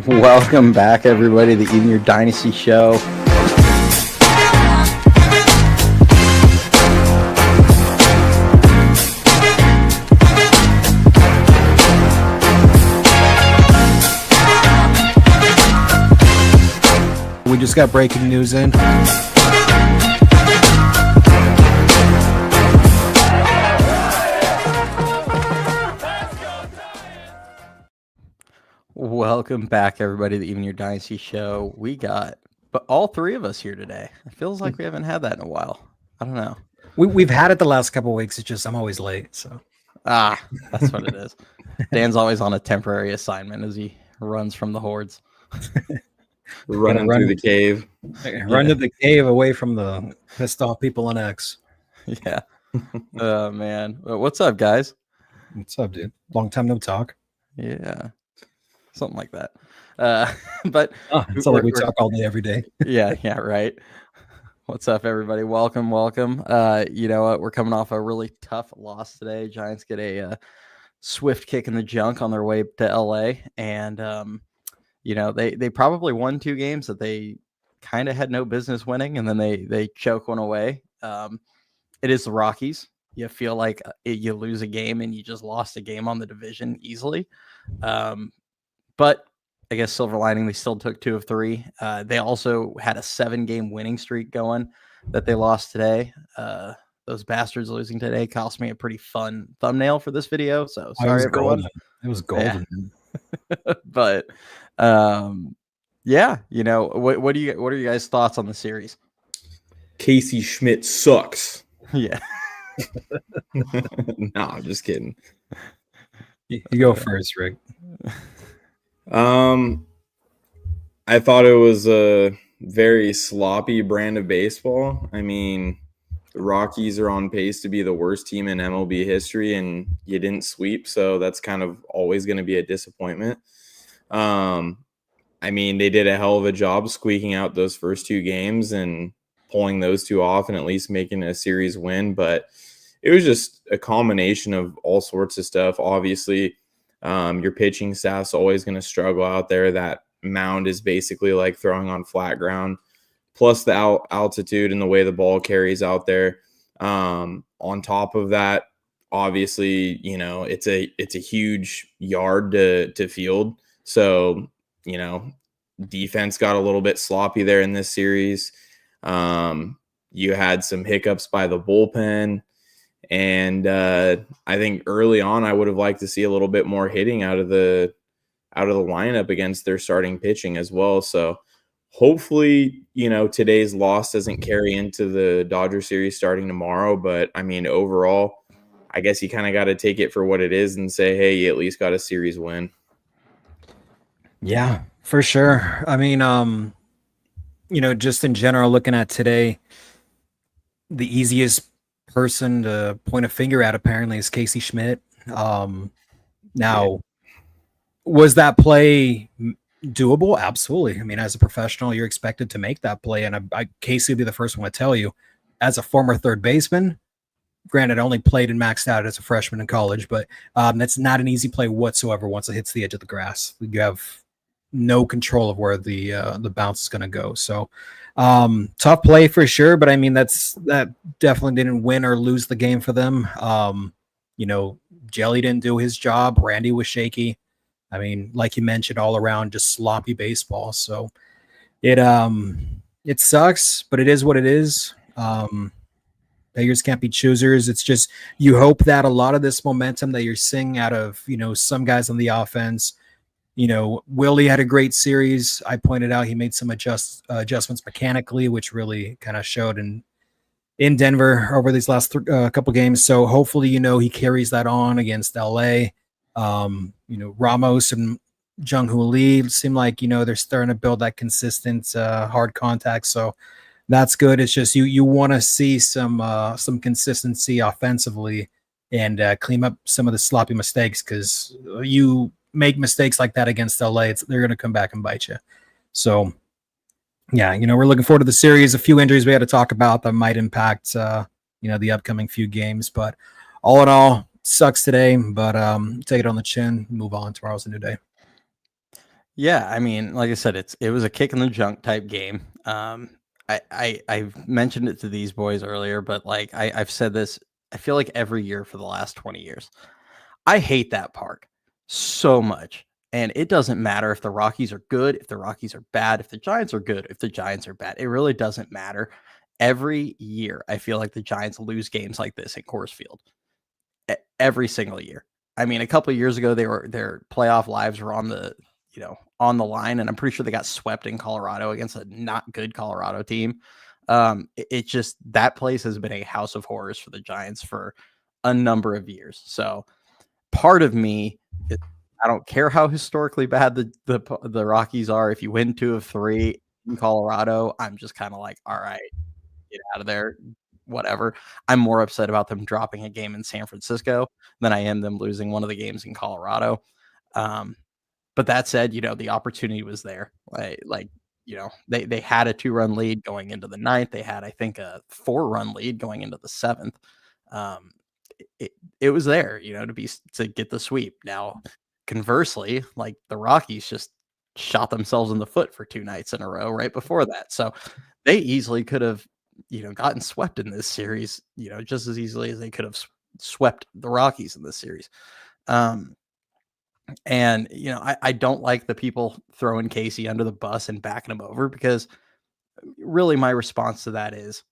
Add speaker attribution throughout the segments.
Speaker 1: Welcome back, everybody, to the Even Your Dynasty show.
Speaker 2: We just got breaking news in.
Speaker 1: Welcome back, everybody, to the Even Your Dynasty show. We got all three of us here today. It feels like we haven't had that in a while. I don't know.
Speaker 2: We've had it the last couple of weeks. It's just I'm always late. So
Speaker 1: that's what it is. Dan's always on a temporary assignment as he runs from the hordes.
Speaker 3: Running through the cave.
Speaker 2: Run to the cave away from the pissed off people on X.
Speaker 1: Yeah. Oh, man. What's up, guys?
Speaker 2: What's up, dude? Long time no talk.
Speaker 1: Yeah. Something like that. But
Speaker 2: it's not like we talk all day, every day.
Speaker 1: Yeah, right. What's up, everybody? Welcome. You know what? We're coming off a really tough loss today. Giants get a swift kick in the junk on their way to LA. And, you know, they probably won two games that they kind of had no business winning, and then they choke one away. It is the Rockies. You feel like you lose a game and you just lost a game on the division easily. But I guess silver lining, they still took 2 of 3. They also had a 7-game winning streak going that they lost today. Those bastards losing today cost me a pretty fun thumbnail for this video. So sorry, everyone.
Speaker 2: It was golden.
Speaker 1: Yeah. But yeah, you know, what are you guys' thoughts on the series?
Speaker 3: Casey Schmidt sucks.
Speaker 1: Yeah.
Speaker 3: No, I'm just kidding.
Speaker 2: You go first, Rick.
Speaker 3: I thought it was a very sloppy brand of baseball. I mean, the Rockies are on pace to be the worst team in MLB history, and you didn't sweep, so that's kind of always going to be a disappointment. I mean, they did a hell of a job squeaking out those first 2 games and pulling those 2 off and at least making a series win, but it was just a combination of all sorts of stuff. Obviously, your pitching staff's always going to struggle out there. That mound is basically like throwing on flat ground, plus the altitude and the way the ball carries out there. On top of that, obviously, you know, it's a huge yard to field. So, you know, defense got a little bit sloppy there in this series. You had some hiccups by the bullpen. And I think early on, I would have liked to see a little bit more hitting out of the lineup against their starting pitching as well. So hopefully, you know, today's loss doesn't carry into the Dodger series starting tomorrow. But I mean, overall, I guess you kind of got to take it for what it is and say, hey, you at least got a series win.
Speaker 2: Yeah, for sure. I mean, you know, just in general, looking at today, the easiest person to point a finger at apparently is Casey Schmidt. Now, was that play doable? Absolutely. I mean, as a professional, you're expected to make that play, and Casey will be the first one to tell you. As a former third baseman, granted, I only played and maxed out as a freshman in college, but that's not an easy play whatsoever. Once it hits the edge of the grass, you have no control of where the bounce is going to go. So tough play for sure, but I mean, that definitely didn't win or lose the game for them. You know, Jelly didn't do his job. Randy was shaky. I mean, like you mentioned, all around just sloppy baseball. So it sucks, but it is what it is. Beggars can't be choosers. It's just, you hope that a lot of this momentum that you're seeing out of, you know, some guys on the offense, you know, Willie had a great series. I pointed out he made some adjustments mechanically, which really kind of showed in Denver over these last couple games. So hopefully, you know, he carries that on against LA. You know, Ramos and Jung-Hoo Lee seem like, you know, they're starting to build that consistent hard contact. So that's good. It's just you want to see some consistency offensively and clean up some of the sloppy mistakes, because you make mistakes like that against LA, they're going to come back and bite you. So, yeah, you know, we're looking forward to the series. A few injuries we had to talk about that might impact, you know, the upcoming few games. But all in all, sucks today, but take it on the chin, move on. Tomorrow's a new day.
Speaker 1: Yeah, I mean, like I said, it was a kick in the junk type game. I've mentioned it to these boys earlier, but like I've said this, I feel like every year for the last 20 years. I hate that park so much. And it doesn't matter if the Rockies are good, if the Rockies are bad, if the Giants are good, if the Giants are bad. It really doesn't matter. Every year, I feel like the Giants lose games like this in Coors Field. Every single year. I mean, a couple of years ago, their playoff lives were on the line, and I'm pretty sure they got swept in Colorado against a not good Colorado team. It just that place has been a house of horrors for the Giants for a number of years. So part of me, I don't care how historically bad the Rockies are. If you win 2 of 3 in Colorado, I'm just kind of like, all right, get out of there, whatever. I'm more upset about them dropping a game in San Francisco than I am them losing one of the games in Colorado. Um, but that said, the opportunity was there. They had a 2-run lead going into the ninth. They had, I think, a 4-run lead going into the seventh. Um, it was there, to get the sweep. Now, conversely, like the Rockies just shot themselves in the foot for 2 nights in a row right before that. So they easily could have, gotten swept in this series, just as easily as they could have swept the Rockies in this series. And I don't like the people throwing Casey under the bus and backing him over, because really my response to that is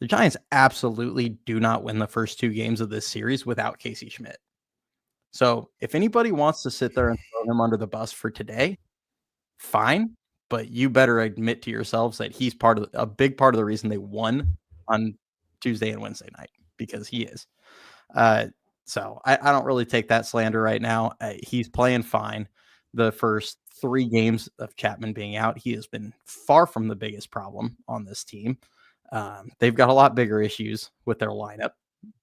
Speaker 1: the Giants absolutely do not win the first 2 games of this series without Casey Schmidt. So if anybody wants to sit there and throw him under the bus for today, fine, but you better admit to yourselves that he's a big part of the reason they won on Tuesday and Wednesday night, because he is. So I don't really take that slander right now. He's playing fine. The first 3 games of Chapman being out, he has been far from the biggest problem on this team. They've got a lot bigger issues with their lineup,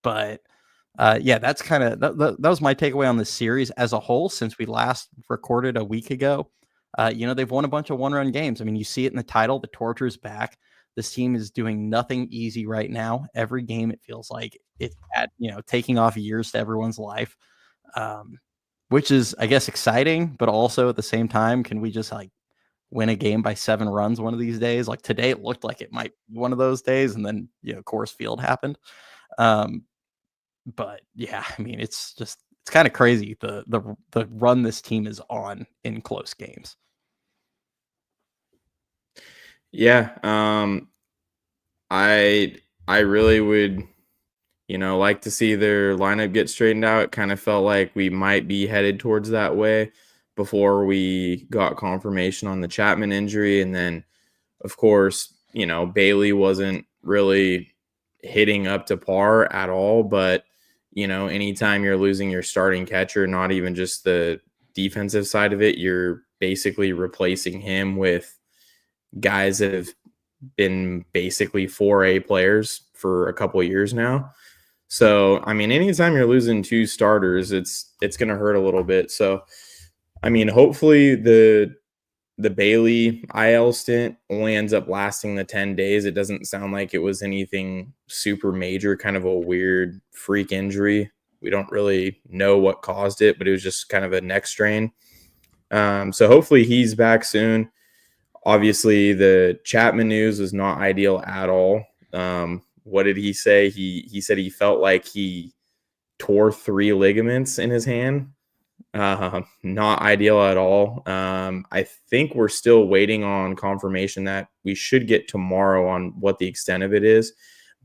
Speaker 1: but yeah, that's kind of that was my takeaway on this series as a whole since we last recorded a week ago. They've won a bunch of 1-run games. I mean, you see it in the title. The torture's back. This team is doing nothing easy right now. Every game, it feels like it's taking off years to everyone's life, which is, I guess, exciting, but also at the same time, can we just like win a game by 7 runs one of these days? Like today, it looked like it might be one of those days, and then Coors Field happened. But yeah, I mean, it's kind of crazy the run this team is on in close games.
Speaker 3: Yeah, I really would, like to see their lineup get straightened out. It kind of felt like we might be headed towards that way before we got confirmation on the Chapman injury, and then, of course, Bailey wasn't really hitting up to par at all. But anytime you're losing your starting catcher, not even just the defensive side of it, you're basically replacing him with guys that have been basically 4A players for a couple of years now. So, I mean, anytime you're losing 2 starters, it's going to hurt a little bit. So, I mean, hopefully the Bailey IL stint only ends up lasting the 10 days. It doesn't sound like it was anything super major, kind of a weird freak injury. We don't really know what caused it, but it was just kind of a neck strain. So hopefully he's back soon. Obviously, the Chapman news was not ideal at all. What did he say? He said he felt like he tore 3 ligaments in his hand. Not ideal at all. I think we're still waiting on confirmation that we should get tomorrow on what the extent of it is.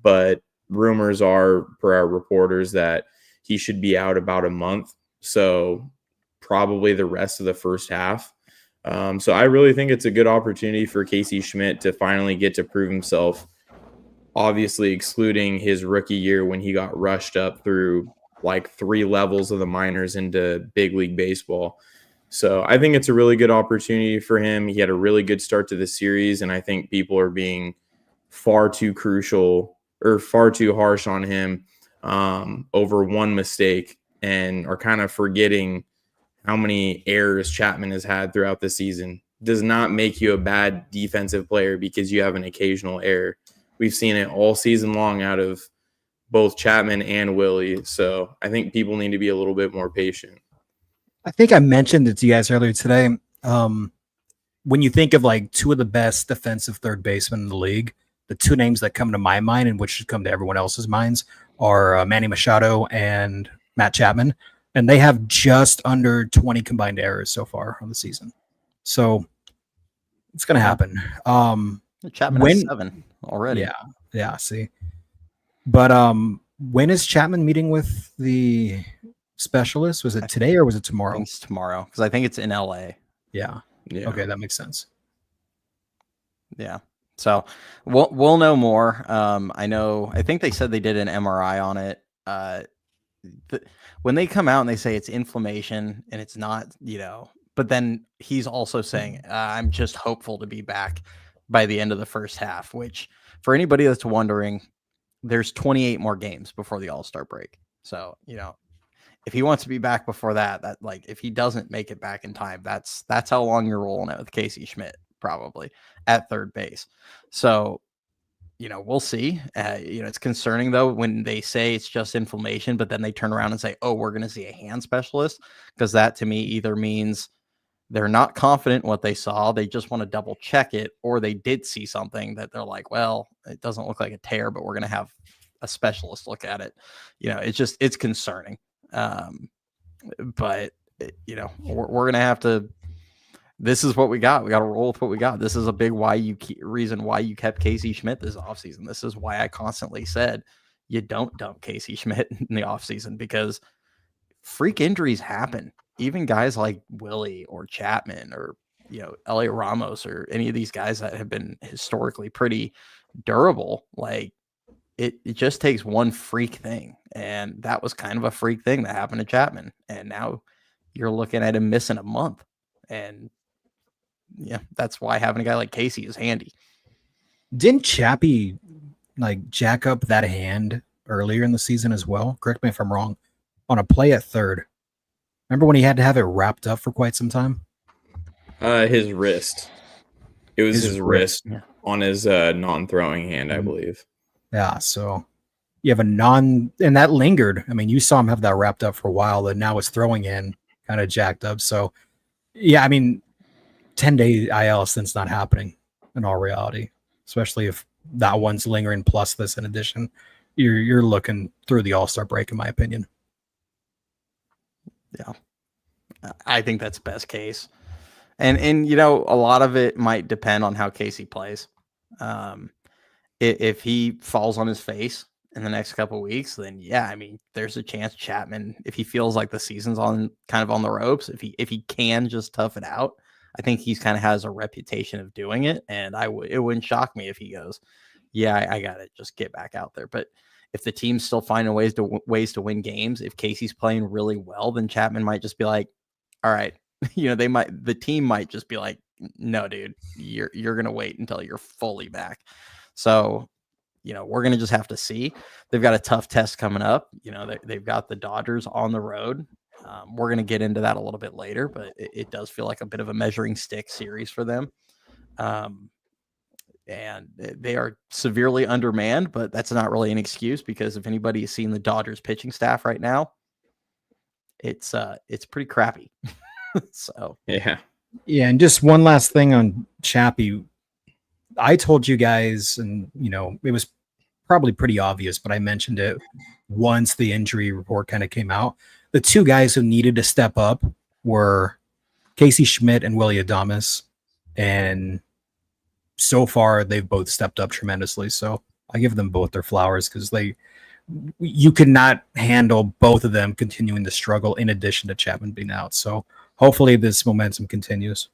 Speaker 3: But rumors are, per our reporters, that he should be out about a month. So probably the rest of the first half. So I really think it's a good opportunity for Casey Schmidt to finally get to prove himself, obviously excluding his rookie year when he got rushed up through like 3 levels of the minors into big league baseball. So I think it's a really good opportunity for him. He had a really good start to the series, and I think people are being far too harsh on him over one mistake, and are kind of forgetting how many errors Chapman has had throughout the season. Does not make you a bad defensive player because you have an occasional error. We've seen it all season long out of both Chapman and Willie. So I think people need to be a little bit more patient.
Speaker 2: I think I mentioned it to you guys earlier today. When you think of like two of the best defensive third basemen in the league, the two names that come to my mind and which should come to everyone else's minds are Manny Machado and Matt Chapman. And they have just under 20 combined errors so far on the season. So it's going to happen.
Speaker 1: Chapman has 7 already.
Speaker 2: Yeah. See, but when is Chapman meeting with the specialist? Was it today or was it tomorrow?
Speaker 1: I think it's tomorrow because I think it's in LA.
Speaker 2: Yeah. Okay, that makes sense.
Speaker 1: Yeah. So we'll know more. I think they said they did an MRI on it. When they come out and they say it's inflammation and it's not, but then he's also saying, I'm just hopeful to be back by the end of the first half, which for anybody that's wondering, there's 28 more games before the All-Star break. So, if he wants to be back before that like if he doesn't make it back in time, that's how long you're rolling it with Casey Schmidt, probably at third base. So, we'll see. It's concerning though when they say it's just inflammation, but then they turn around and say, oh, we're going to see a hand specialist, because that to me either means they're not confident in what they saw, they just want to double check it, or they did see something that they're like, well, it doesn't look like a tear, but we're going to have a specialist look at it. It's concerning. But we're going to have to, this is what we got. We got to roll with what we got. This is a big reason why you kept Casey Schmidt this offseason. This is why I constantly said you don't dump Casey Schmidt in the offseason, because freak injuries happen. Even guys like Willie or Chapman or, Elliot Ramos or any of these guys that have been historically pretty durable, like it just takes one freak thing. And that was kind of a freak thing that happened to Chapman. And now you're looking at him missing a month. And yeah, that's why having a guy like Casey is handy.
Speaker 2: Didn't Chappie like jack up that hand earlier in the season as well? Correct me if I'm wrong. On a play at third. Remember when he had to have it wrapped up for quite some time?
Speaker 3: His wrist. It was his wrist on his non-throwing hand, I believe.
Speaker 2: Yeah, so you have and that lingered. I mean, you saw him have that wrapped up for a while, and now his throwing hand kind of jacked up. So, yeah, I mean, 10-day IL stint's not happening in all reality, especially if that one's lingering plus this in addition. You're looking through the All-Star break, in my opinion.
Speaker 1: Yeah, I think that's best case. And a lot of it might depend on how Casey plays. If he falls on his face in the next couple of weeks, then yeah, I mean, there's a chance Chapman, if he feels like the season's on the ropes, if he can just tough it out, I think he's kind of has a reputation of doing it. And it wouldn't shock me if he goes, yeah, I got to just get back out there. But if the team's still finding ways to win games, if Casey's playing really well, then Chapman might just be like, all right, the team might just be like, no, dude, you're going to wait until you're fully back. So, we're going to just have to see. They've got a tough test coming up. They've got the Dodgers on the road. We're going to get into that a little bit later, but it does feel like a bit of a measuring stick series for them. And they are severely undermanned, but that's not really an excuse, because if anybody has seen the Dodgers pitching staff right now, it's pretty crappy. So
Speaker 2: yeah. And just one last thing on Chappie. I told you guys, and it was probably pretty obvious, but I mentioned it once the injury report kind of came out. The two guys who needed to step up were Casey Schmidt and Willie Adames, and so far they've both stepped up tremendously. So I give them both their flowers, because you could not handle both of them continuing to struggle in addition to Chapman being out. So hopefully this momentum continues.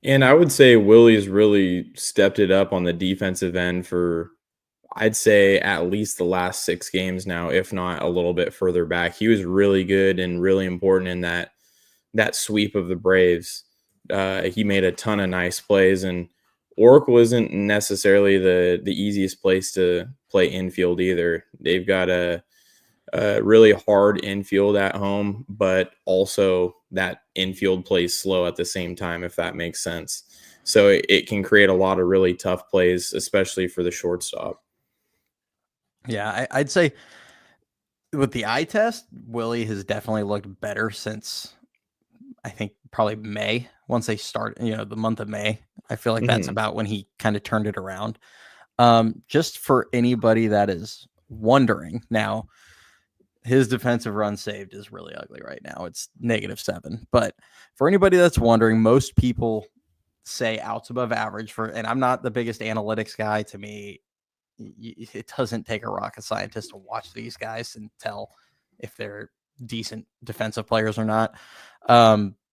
Speaker 3: And I would say Willie's really stepped it up on the defensive end for, I'd say, at least the last 6 games now, if not a little bit further back. He was really good and really important in that sweep of the Braves. He made a ton of nice plays, and Oracle isn't necessarily the easiest place to play infield either. They've got a really hard infield at home, but also that infield plays slow at the same time, if that makes sense. So it can create a lot of really tough plays, especially for the shortstop.
Speaker 1: Yeah, I'd say with the eye test, Willie has definitely looked better since, I think, probably May. Once they start, the month of May, I feel like that's about when he kind of turned it around. Just for anybody that is wondering now, his defensive run saved is really ugly right now. It's -7. But for anybody that's wondering, most people say outs above average and I'm not the biggest analytics guy. To me, it doesn't take a rocket scientist to watch these guys and tell if they're decent defensive players or not.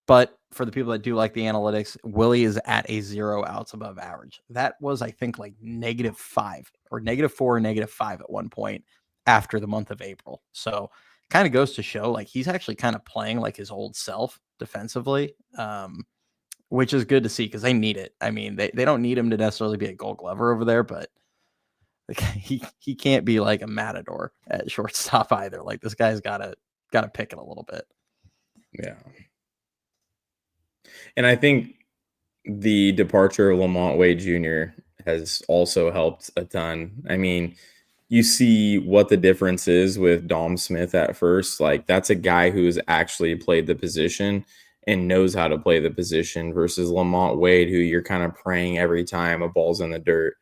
Speaker 1: But for the people that do like the analytics, Willie is at a 0 outs above average. That was, I think, like -5 or -4 or -5 at one point after the month of April. So kind of goes to show like he's actually kind of playing like his old self defensively, which is good to see because they need it. I mean, they don't need him to necessarily be a Gold Glover over there, but like, he can't be like a matador at shortstop either. Like this guy's gotta pick it a little bit.
Speaker 3: Yeah. And I think the departure of Lamont Wade Jr. has also helped a ton. I mean, you see what the difference is with Dom Smith at first. Like that's a guy who's actually played the position and knows how to play the position versus Lamont Wade, who you're kind of praying every time a ball's in the dirt.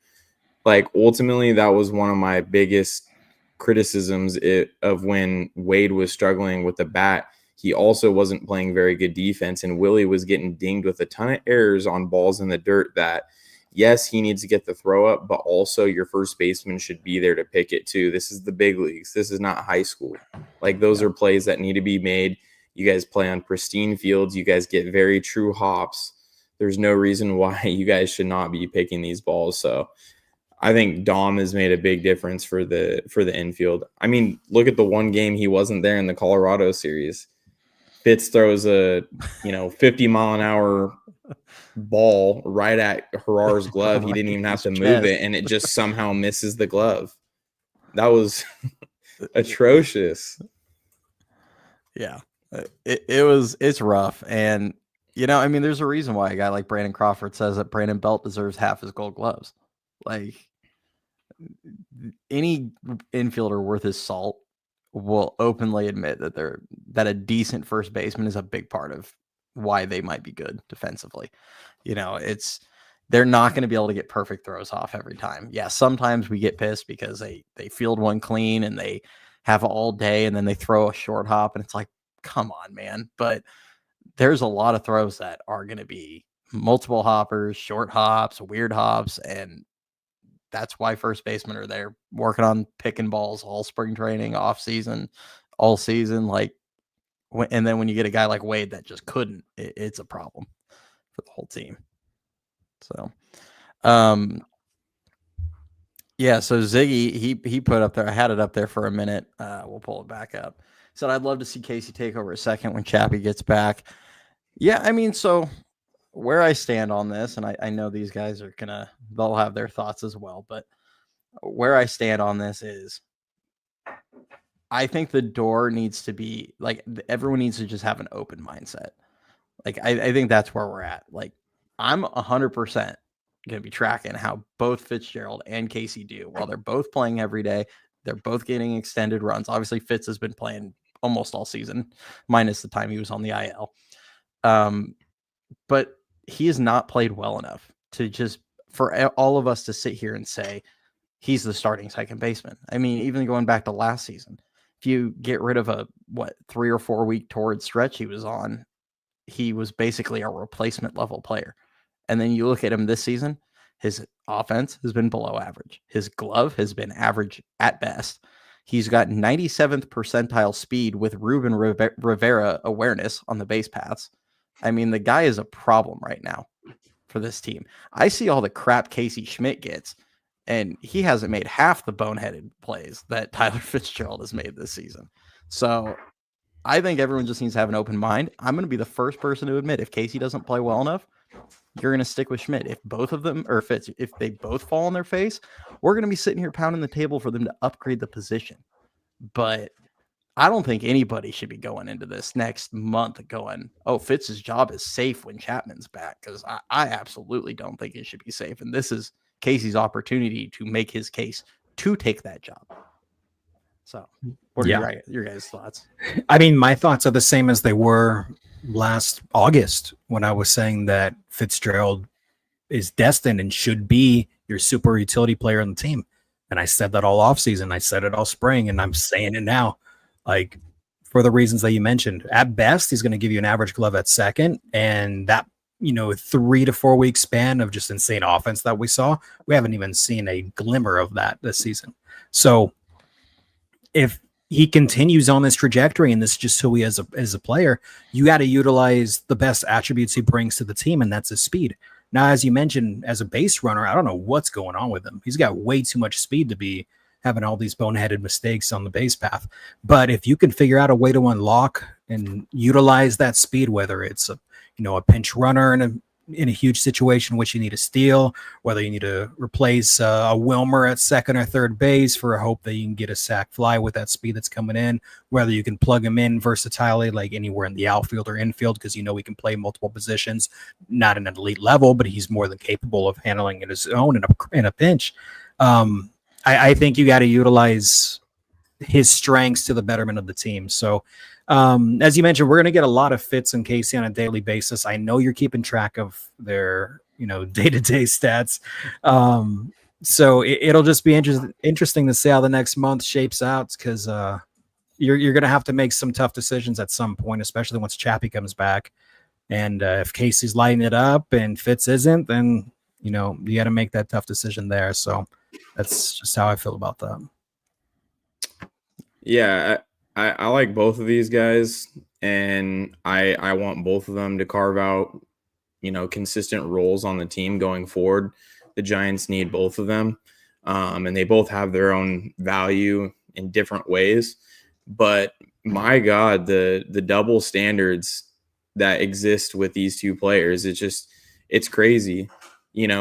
Speaker 3: Like ultimately, that was one of my biggest criticisms of when Wade was struggling with the bat. He also wasn't playing very good defense, and Willie was getting dinged with a ton of errors on balls in the dirt that, yes, he needs to get the throw up, but also your first baseman should be there to pick it too. This is the big leagues. This is not high school. Like those are plays that need to be made. You guys play on pristine fields. You guys get very true hops. There's no reason why you guys should not be picking these balls. So I think Dom has made a big difference for the infield. I mean, look at the one game he wasn't there in the Colorado series. Fitz throws a 50-mile-an-hour ball right at Herrera's glove. He didn't even have to move it, and it just somehow misses the glove. That was atrocious.
Speaker 1: Yeah, it's rough. And, I mean, there's a reason why a guy like Brandon Crawford says that Brandon Belt deserves half his Gold Gloves. Like any infielder worth his salt will openly admit that a decent first baseman is a big part of why they might be good defensively. They're not going to be able to get perfect throws off every time. Yeah, sometimes we get pissed because they field one clean and they have all day and then they throw a short hop and it's like, come on, man. But there's a lot of throws that are going to be multiple hoppers, short hops, weird hops, and that's why first basemen are there working on picking balls all spring training, off season, all season. And then when you get a guy like Wade that just couldn't, it's a problem for the whole team. So, so Ziggy, he put up there, I had it up there for a minute. We'll pull it back up. Said, I'd love to see Casey take over a second when Chappie gets back. Yeah, I mean, so where I stand on this, and I know these guys are they'll have their thoughts as well, but where I stand on this is I think the door needs to be like, everyone needs to just have an open mindset. Like, I think that's where we're at. Like, I'm 100% going to be tracking how both Fitzgerald and Casey do while they're both playing every day. They're both getting extended runs. Obviously, Fitz has been playing almost all season, minus the time he was on the IL. But he has not played well enough to just for all of us to sit here and say he's the starting second baseman. I mean, even going back to last season, if you get rid of a 3 or 4 week torrid stretch he was on, he was basically a replacement level player. And then you look at him this season, his offense has been below average. His glove has been average at best. He's got 97th percentile speed with Ruben Rivera awareness on the base paths. I mean, the guy is a problem right now for this team. I see all the crap Casey Schmidt gets, and he hasn't made half the boneheaded plays that Tyler Fitzgerald has made this season. So I think everyone just needs to have an open mind. I'm going to be the first person to admit if Casey doesn't play well enough, you're going to stick with Schmidt. If both of them, or if they both fall on their face, we're going to be sitting here pounding the table for them to upgrade the position. But I don't think anybody should be going into this next month going, oh, Fitz's job is safe when Chapman's back, because I absolutely don't think it should be safe. And this is Casey's opportunity to make his case to take that job. So what are your guys' thoughts?
Speaker 2: I mean, my thoughts are the same as they were last August when I was saying that Fitzgerald is destined and should be your super utility player on the team. And I said that all offseason. I said it all spring, and I'm saying it now. Like, for the reasons that you mentioned, at best, he's going to give you an average glove at second. And that, 3 to 4 week span of just insane offense that we saw, we haven't even seen a glimmer of that this season. So if he continues on this trajectory and this is just who he is as a player, you got to utilize the best attributes he brings to the team, and that's his speed. Now, as you mentioned, as a base runner, I don't know what's going on with him. He's got way too much speed to be having all these boneheaded mistakes on the base path. But if you can figure out a way to unlock and utilize that speed, whether it's a pinch runner in a huge situation in which you need a steal, whether you need to replace a Wilmer at second or third base for a hope that you can get a sac fly with that speed that's coming in, whether you can plug him in versatilely like anywhere in the outfield or infield, because he can play multiple positions, not an elite level, but he's more than capable of handling it his own in a pinch. I think you got to utilize his strengths to the betterment of the team. So as you mentioned, we're going to get a lot of Fitz and Casey on a daily basis. I know you're keeping track of their, day-to-day stats. So it'll just be interesting to see how the next month shapes out, because you're going to have to make some tough decisions at some point, especially once Chappie comes back. And if Casey's lighting it up and Fitz isn't, then, you got to make that tough decision there. So that's just how I feel about that.
Speaker 3: Yeah, I like both of these guys, and I want both of them to carve out, consistent roles on the team going forward. The Giants need both of them, and they both have their own value in different ways. But my God, the double standards that exist with these two players, it's crazy.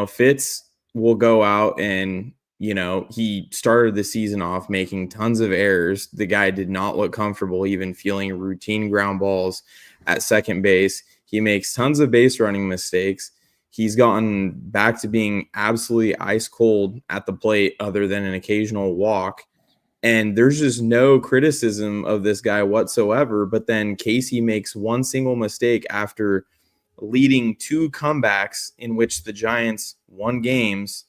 Speaker 3: Fitz will go out and he started the season off making tons of errors. The guy did not look comfortable even feeling routine ground balls at second base. He makes tons of base running mistakes. He's gotten back to being absolutely ice cold at the plate other than an occasional walk. And there's just no criticism of this guy whatsoever. But then Casey makes one single mistake after leading 2 comebacks in which the Giants won games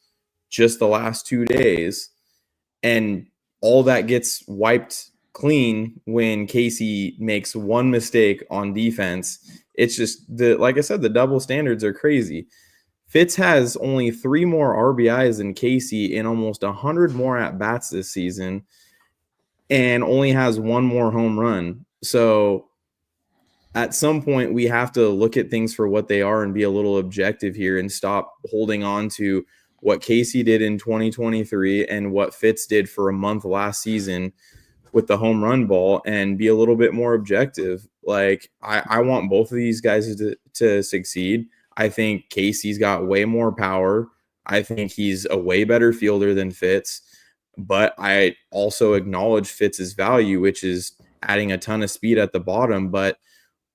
Speaker 3: just the last 2 days, and all that gets wiped clean when Casey makes one mistake on defense. It's just like I said, the double standards are crazy. Fitz has only 3 more RBIs than Casey in almost 100 more at bats this season, and only has 1 more home run. So at some point we have to look at things for what they are and be a little objective here and stop holding on to what Casey did in 2023 and what Fitz did for a month last season with the home run ball, and be a little bit more objective. Like, I want both of these guys to succeed. I think Casey's got way more power. I think he's a way better fielder than Fitz, but I also acknowledge Fitz's value, which is adding a ton of speed at the bottom. But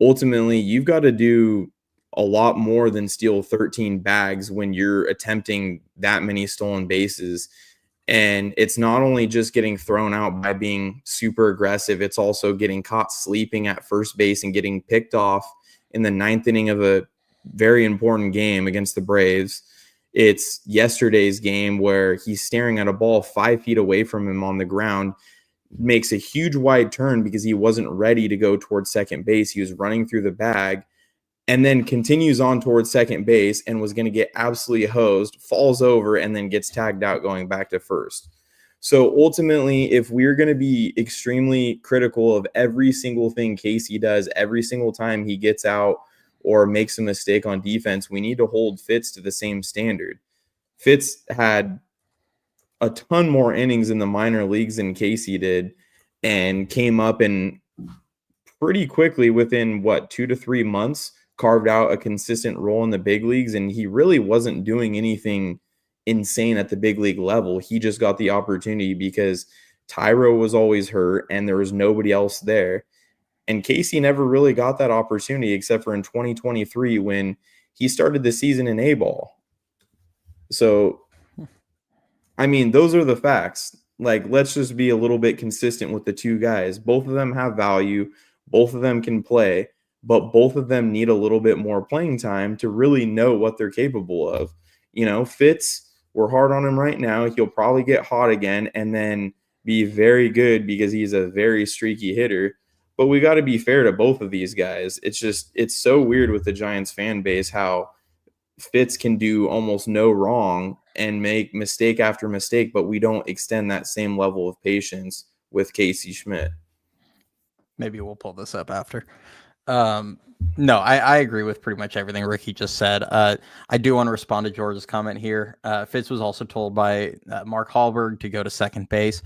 Speaker 3: ultimately, you've got to do a lot more than steal 13 bags when you're attempting that many stolen bases. And it's not only just getting thrown out by being super aggressive, it's also getting caught sleeping at first base and getting picked off in the 9th inning of a very important game against the Braves. It's yesterday's game where he's staring at a ball 5 feet away from him on the ground, makes a huge wide turn because he wasn't ready to go towards second base. He was running through the bag, and then continues on towards second base and was going to get absolutely hosed, falls over, and then gets tagged out going back to first. So ultimately, if we're going to be extremely critical of every single thing Casey does, every single time he gets out or makes a mistake on defense, we need to hold Fitz to the same standard. Fitz had a ton more innings in the minor leagues than Casey did, and came up and pretty quickly, within 2 to 3 months, carved out a consistent role in the big leagues. And he really wasn't doing anything insane at the big league level. He just got the opportunity because Tyro was always hurt and there was nobody else there. And Casey never really got that opportunity except for in 2023 when he started the season in A-ball. So, I mean, those are the facts. Like, let's just be a little bit consistent with the two guys. Both of them have value. Both of them can play. but both of them need a little bit more playing time to really know what they're capable of. Fitz, we're hard on him right now. He'll probably get hot again and then be very good because he's a very streaky hitter. But we got to be fair to both of these guys. It's so weird with the Giants fan base how Fitz can do almost no wrong and make mistake after mistake, but we don't extend that same level of patience with Casey Schmidt.
Speaker 1: Maybe we'll pull this up after. No, I agree with pretty much everything Ricky just said. I do want to respond to George's comment here. Fitz was also told by Mark Hallberg to go to second base.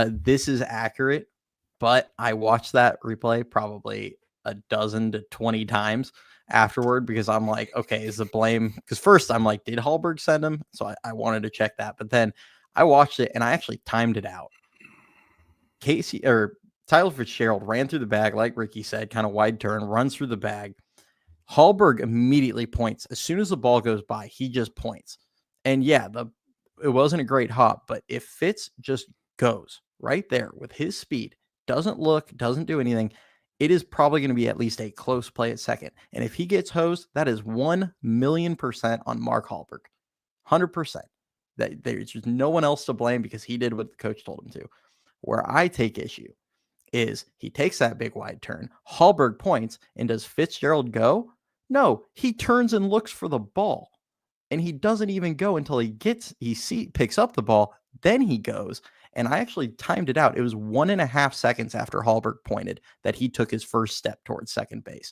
Speaker 1: This is accurate, but I watched that replay probably a dozen to 20 times afterward because I'm like, okay, is the blame? Because first I'm like, did Hallberg send him? So I wanted to check that, but then I watched it and I actually timed it out. Tyler Fitzgerald ran through the bag, like Ricky said, kind of wide turn, runs through the bag. Hallberg immediately points. As soon as the ball goes by, he just points. And yeah, it wasn't a great hop, but if Fitz just goes right there with his speed, doesn't look, doesn't do anything, it is probably going to be at least a close play at second. And if he gets hosed, that is 1,000,000% on Mark Hallberg. 100%. There's just no one else to blame because he did what the coach told him to. Where I take issue is he takes that big wide turn. Hallberg points, and does Fitzgerald go? No, he turns and looks for the ball, and he doesn't even go until picks up the ball. Then he goes, and I actually timed it out. It was 1.5 seconds after Hallberg pointed that he took his first step towards second base.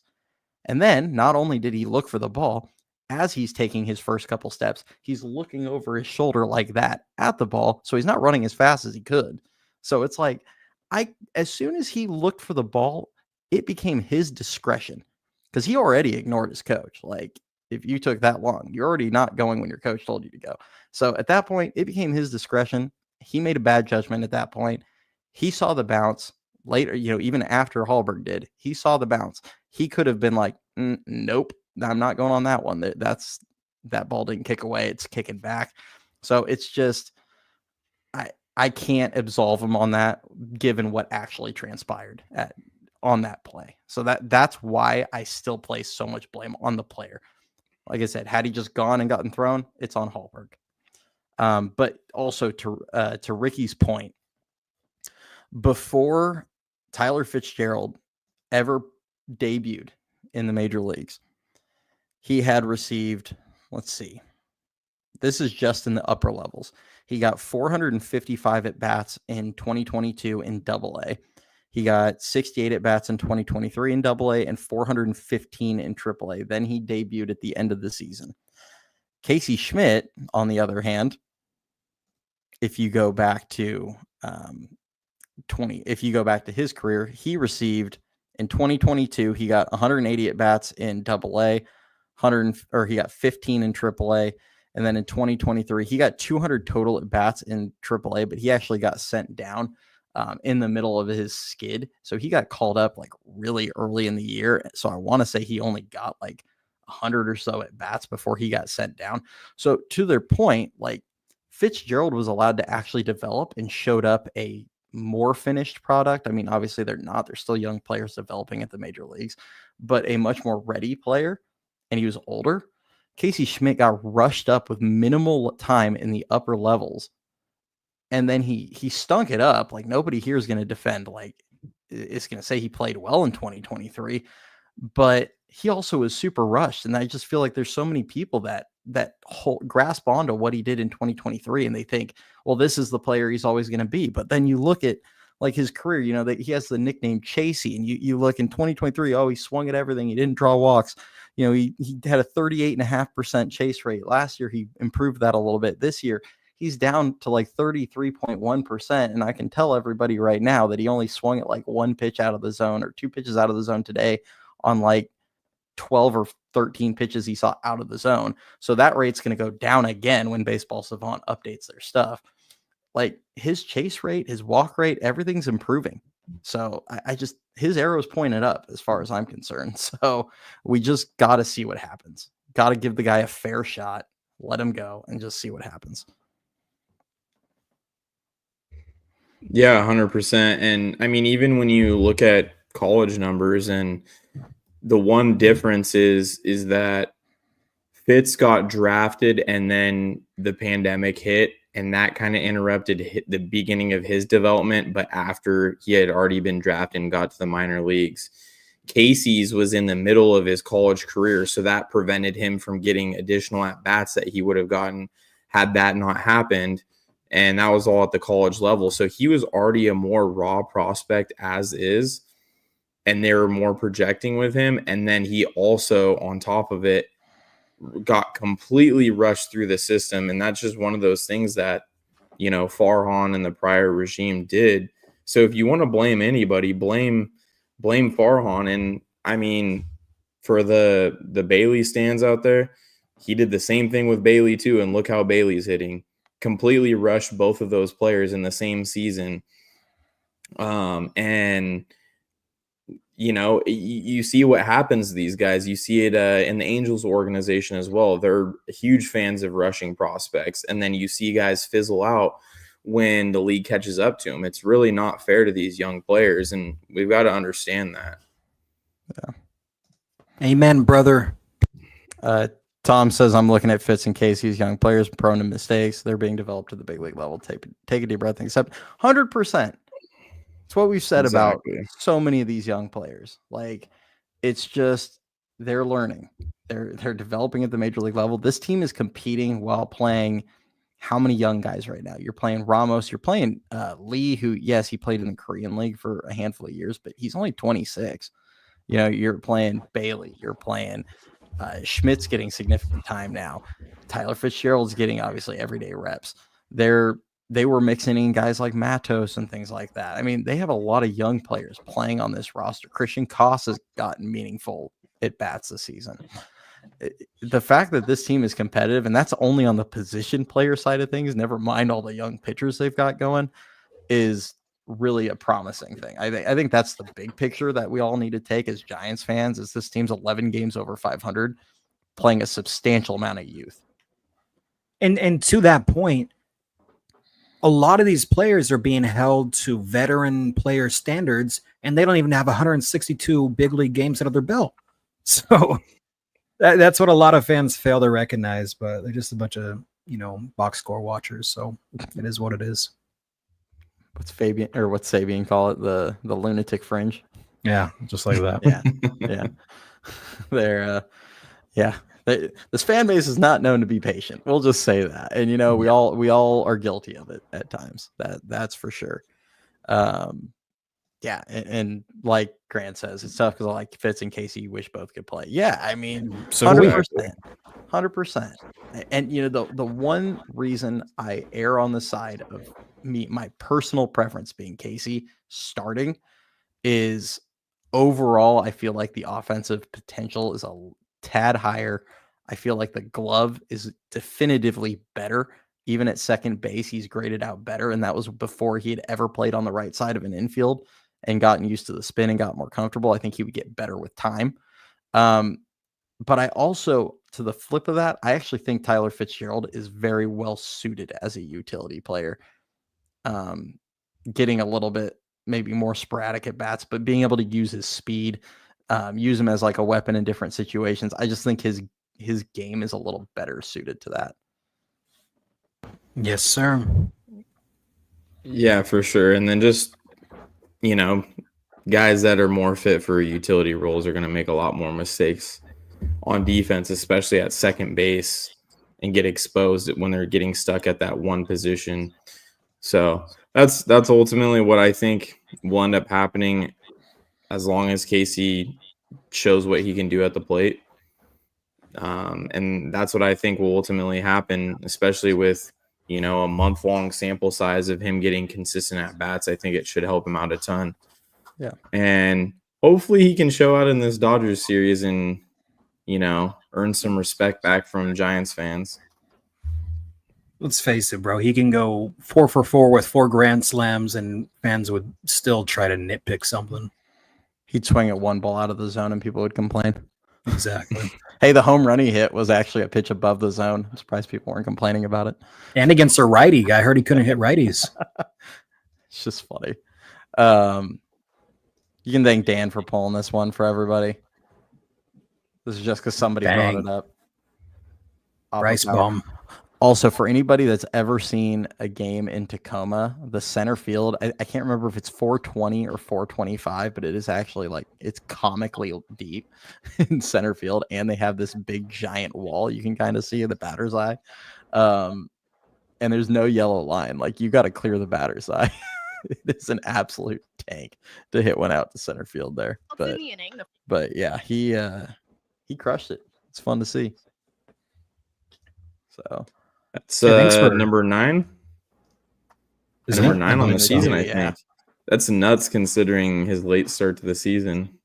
Speaker 1: And then not only did he look for the ball, as he's taking his first couple steps, he's looking over his shoulder like that at the ball, so he's not running as fast as he could. So it's like, as soon as he looked for the ball, it became his discretion because he already ignored his coach. Like, if you took that long, you're already not going when your coach told you to go. So at that point, it became his discretion. He made a bad judgment at that point. He saw the bounce later, even after Hallberg did. He saw the bounce. He could have been like, nope, I'm not going on that one. That ball didn't kick away. It's kicking back. So it's just, I can't absolve him on that, given what actually transpired on that play. So that's why I still place so much blame on the player. Like I said, had he just gone and gotten thrown, it's on Hallberg. But also to Ricky's point, before Tyler Fitzgerald ever debuted in the major leagues, he had received, let's see, this is just in the upper levels. He got 455 at-bats in 2022 in Double-A. He got 68 at-bats in 2023 in Double-A and 415 in Triple-A. Then he debuted at the end of the season. Casey Schmidt, on the other hand, if you go back to his career, he received in 2022, he got 180 at-bats in Double-A, he got 15 in Triple-A. And then in 2023, he got 200 total at bats in AAA, but he actually got sent down in the middle of his skid. So he got called up like really early in the year. So I want to say he only got like 100 or so at bats before he got sent down. So to their point, like Fitzgerald was allowed to actually develop and showed up a more finished product. I mean, obviously they're still young players developing at the major leagues, but a much more ready player. And he was older. Casey Schmidt got rushed up with minimal time in the upper levels. And then he stunk it up. Like nobody here is going to defend. Like it's going to say he played well in 2023, but he also was super rushed. And I just feel like there's so many people that grasp onto what he did in 2023. And they think, well, this is the player he's always going to be. But then you look at like his career, that he has the nickname Chasey, and you look in 2023, he swung at everything. He didn't draw walks. He had a 38.5% chase rate. Last year, he improved that a little bit. This year, he's down to like 33.1%. And I can tell everybody right now that he only swung at like one pitch out of the zone or two pitches out of the zone today on like 12 or 13 pitches he saw out of the zone. So that rate's going to go down again when Baseball Savant updates their stuff. Like his chase rate, his walk rate, everything's improving. So his arrow's pointed up as far as I'm concerned. So we just got to see what happens. Got to give the guy a fair shot, let him go, and just see what happens.
Speaker 3: Yeah, 100%. And I mean, even when you look at college numbers and the one difference is that Fitz got drafted and then the pandemic hit, and that kind of interrupted the beginning of his development, but after he had already been drafted and got to the minor leagues. Casey's was in the middle of his college career, so that prevented him from getting additional at-bats that he would have gotten had that not happened, and that was all at the college level. So he was already a more raw prospect as is, and they were more projecting with him, and then he also, on top of it, got completely rushed through the system, and that's just one of those things that, Farhan and the prior regime did. So if you want to blame anybody, blame Farhan. And I mean, for the Bailey stands out there, he did the same thing with Bailey too, and look how Bailey's hitting. Completely rushed both of those players in the same season. And you see what happens to these guys. You see it in the Angels organization as well. They're huge fans of rushing prospects, and then you see guys fizzle out when the league catches up to them. It's really not fair to these young players, and we've got to understand that.
Speaker 2: Yeah. Amen, brother.
Speaker 1: Tom says, I'm looking at Fitz and Casey's young players prone to mistakes. They're being developed to the big league level. Take a deep breath and accept 100%. It's what we've said about so many of these young players. Like, it's just they're learning. They're developing at the major league level. This team is competing while playing how many young guys right now? You're playing Ramos. You're playing Lee, who, yes, he played in the Korean League for a handful of years, but he's only 26. You're playing Bailey. You're playing Schmidt's getting significant time now. Tyler Fitzgerald's getting, obviously, everyday reps. They were mixing in guys like Matos and things like that. I mean, they have a lot of young players playing on this roster. Christian Koss has gotten meaningful at-bats this season. The fact that this team is competitive, and that's only on the position player side of things, never mind all the young pitchers they've got going, is really a promising thing. I think that's the big picture that we all need to take as Giants fans, is this team's 11 games over 500, playing a substantial amount of youth.
Speaker 2: And to that point, a lot of these players are being held to veteran player standards, and they don't even have 162 big league games under their belt. So that's what a lot of fans fail to recognize, but they're just a bunch of, box score watchers. So it is what it is.
Speaker 1: What's Sabian call it? The lunatic fringe.
Speaker 2: Yeah. Just like that.
Speaker 1: Yeah. They're, this fan base is not known to be patient. We'll just say that. And, we all are guilty of it at times. That's for sure. Yeah. And like Grant says, it's tough because I like Fitz and Casey. You wish both could play. Yeah. I mean, 100%. And, the one reason I err on the side of my personal preference being Casey starting is overall, I feel like the offensive potential is a tad higher. I feel like the glove is definitively better. Even at second base, he's graded out better. And that was before he had ever played on the right side of an infield and gotten used to the spin and got more comfortable. I think he would get better with time. But I also, to the flip of that, I actually think Tyler Fitzgerald is very well suited as a utility player. Getting a little bit maybe more sporadic at bats, but being able to use his speed, use him as like a weapon in different situations. I just think his game is a little better suited to that.
Speaker 2: Yes, sir.
Speaker 3: Yeah, for sure. And then just, guys that are more fit for utility roles are going to make a lot more mistakes on defense, especially at second base, and get exposed when they're getting stuck at that one position. So that's ultimately what I think will end up happening as long as Casey shows what he can do at the plate. And that's what I think will ultimately happen, especially with, a month-long sample size of him getting consistent at-bats. I think it should help him out a ton.
Speaker 1: Yeah.
Speaker 3: And hopefully he can show out in this Dodgers series and, earn some respect back from Giants fans.
Speaker 2: Let's face it, bro. He can go 4 for 4 with 4 grand slams, and fans would still try to nitpick something.
Speaker 1: He'd swing at one ball out of the zone and people would complain.
Speaker 2: Exactly.
Speaker 1: Hey, the home run he hit was actually a pitch above the zone. I'm surprised people weren't complaining about it.
Speaker 2: And against a righty. I heard he couldn't hit righties.
Speaker 1: It's just funny. You can thank Dan for pulling this one for everybody. This is just because somebody
Speaker 2: Dang.
Speaker 1: brought it up.
Speaker 2: Bryce Bum.
Speaker 1: Also, for anybody that's ever seen a game in Tacoma, the center field, I can't remember if it's 420 or 425, but it is actually like it's comically deep in center field, and they have this big giant wall you can kind of see in the batter's eye. And there's no yellow line. Like, you got to clear the batter's eye. It is an absolute tank to hit one out to center field there. But yeah, he crushed it. It's fun to see. So
Speaker 3: that's
Speaker 2: thanks for
Speaker 3: number 9.
Speaker 2: Is
Speaker 3: Number
Speaker 2: it?
Speaker 3: 9 on the
Speaker 2: believe so.
Speaker 3: season, I
Speaker 1: Yeah.
Speaker 3: think. That's nuts considering his late start to the season.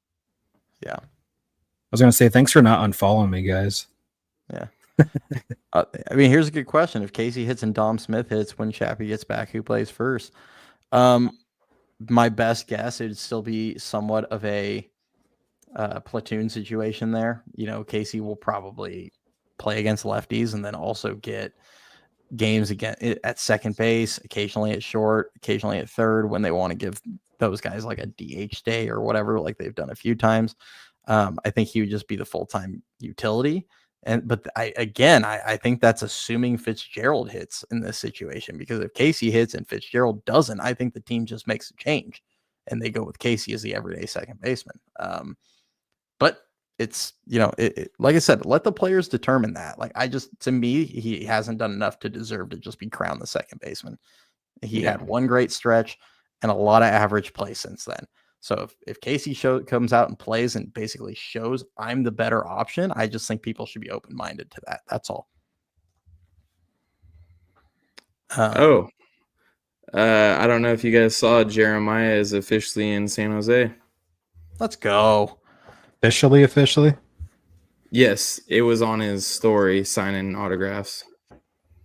Speaker 1: yeah.
Speaker 2: I was gonna say thanks for not unfollowing me, guys.
Speaker 1: I mean, here's a good question. If Casey hits and Dom Smith hits when Chappie gets back, who plays first? My best guess, it'd still be somewhat of a platoon situation there. You know, Casey will probably play against lefties and then also get games again at second base, occasionally at short, occasionally at third when they want to give those guys like a DH day or whatever, like they've done a few times. I think he would just be the full-time utility. But I think that's assuming Fitzgerald hits in this situation, because if Casey hits and Fitzgerald doesn't, I think the team just makes a change and they go with Casey as the everyday second baseman. But it's, like I said, let the players determine that. Like, to me, he hasn't done enough to deserve to just be crowned the second baseman. He had one great stretch and a lot of average play since then. So if Casey comes out and plays and basically shows I'm the better option, I just think people should be open-minded to that. That's all.
Speaker 3: I don't know if you guys saw, Jeremiah is officially in San Jose.
Speaker 1: Let's go.
Speaker 2: Officially?
Speaker 3: Yes, it was on his story signing autographs.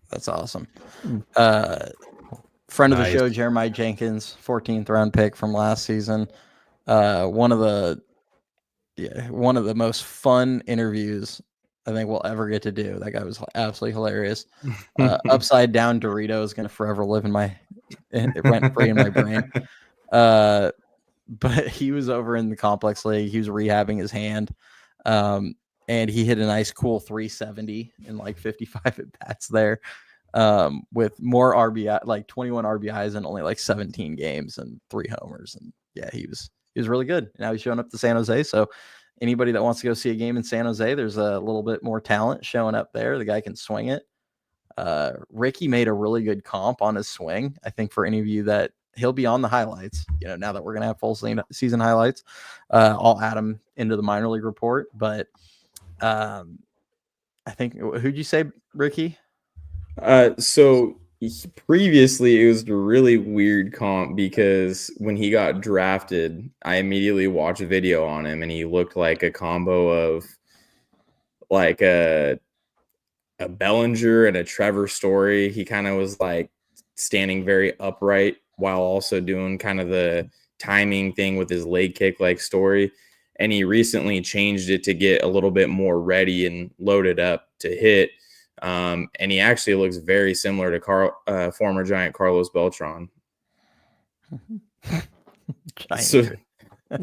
Speaker 1: That's awesome. Friend of the show, Jeremiah Jenkins, 14th round pick from last season. One of the most fun interviews I think we'll ever get to do. That guy was absolutely hilarious. Upside down Dorito is going to forever live rent free in my brain. But he was over in the complex league. He was rehabbing his hand. And he hit a nice cool 370 in like 55 at bats there. With more RBI, like 21 RBIs in only like 17 games and 3 homers. And yeah, he was really good. Now he's showing up to San Jose. So anybody that wants to go see a game in San Jose, there's a little bit more talent showing up there. The guy can swing it. Ricky made a really good comp on his swing. I think for any of you that he'll be on the highlights, now that we're going to have full season highlights, I'll add him into the minor league report. But I think, who'd you say, Ricky?
Speaker 3: So previously it was a really weird comp because when he got drafted, I immediately watched a video on him and he looked like a combo of like a Bellinger and a Trevor Story. He kind of was like standing very upright while also doing kind of the timing thing with his leg kick like Story. And he recently changed it to get a little bit more ready and loaded up to hit. And he actually looks very similar to former Giant Carlos Beltran.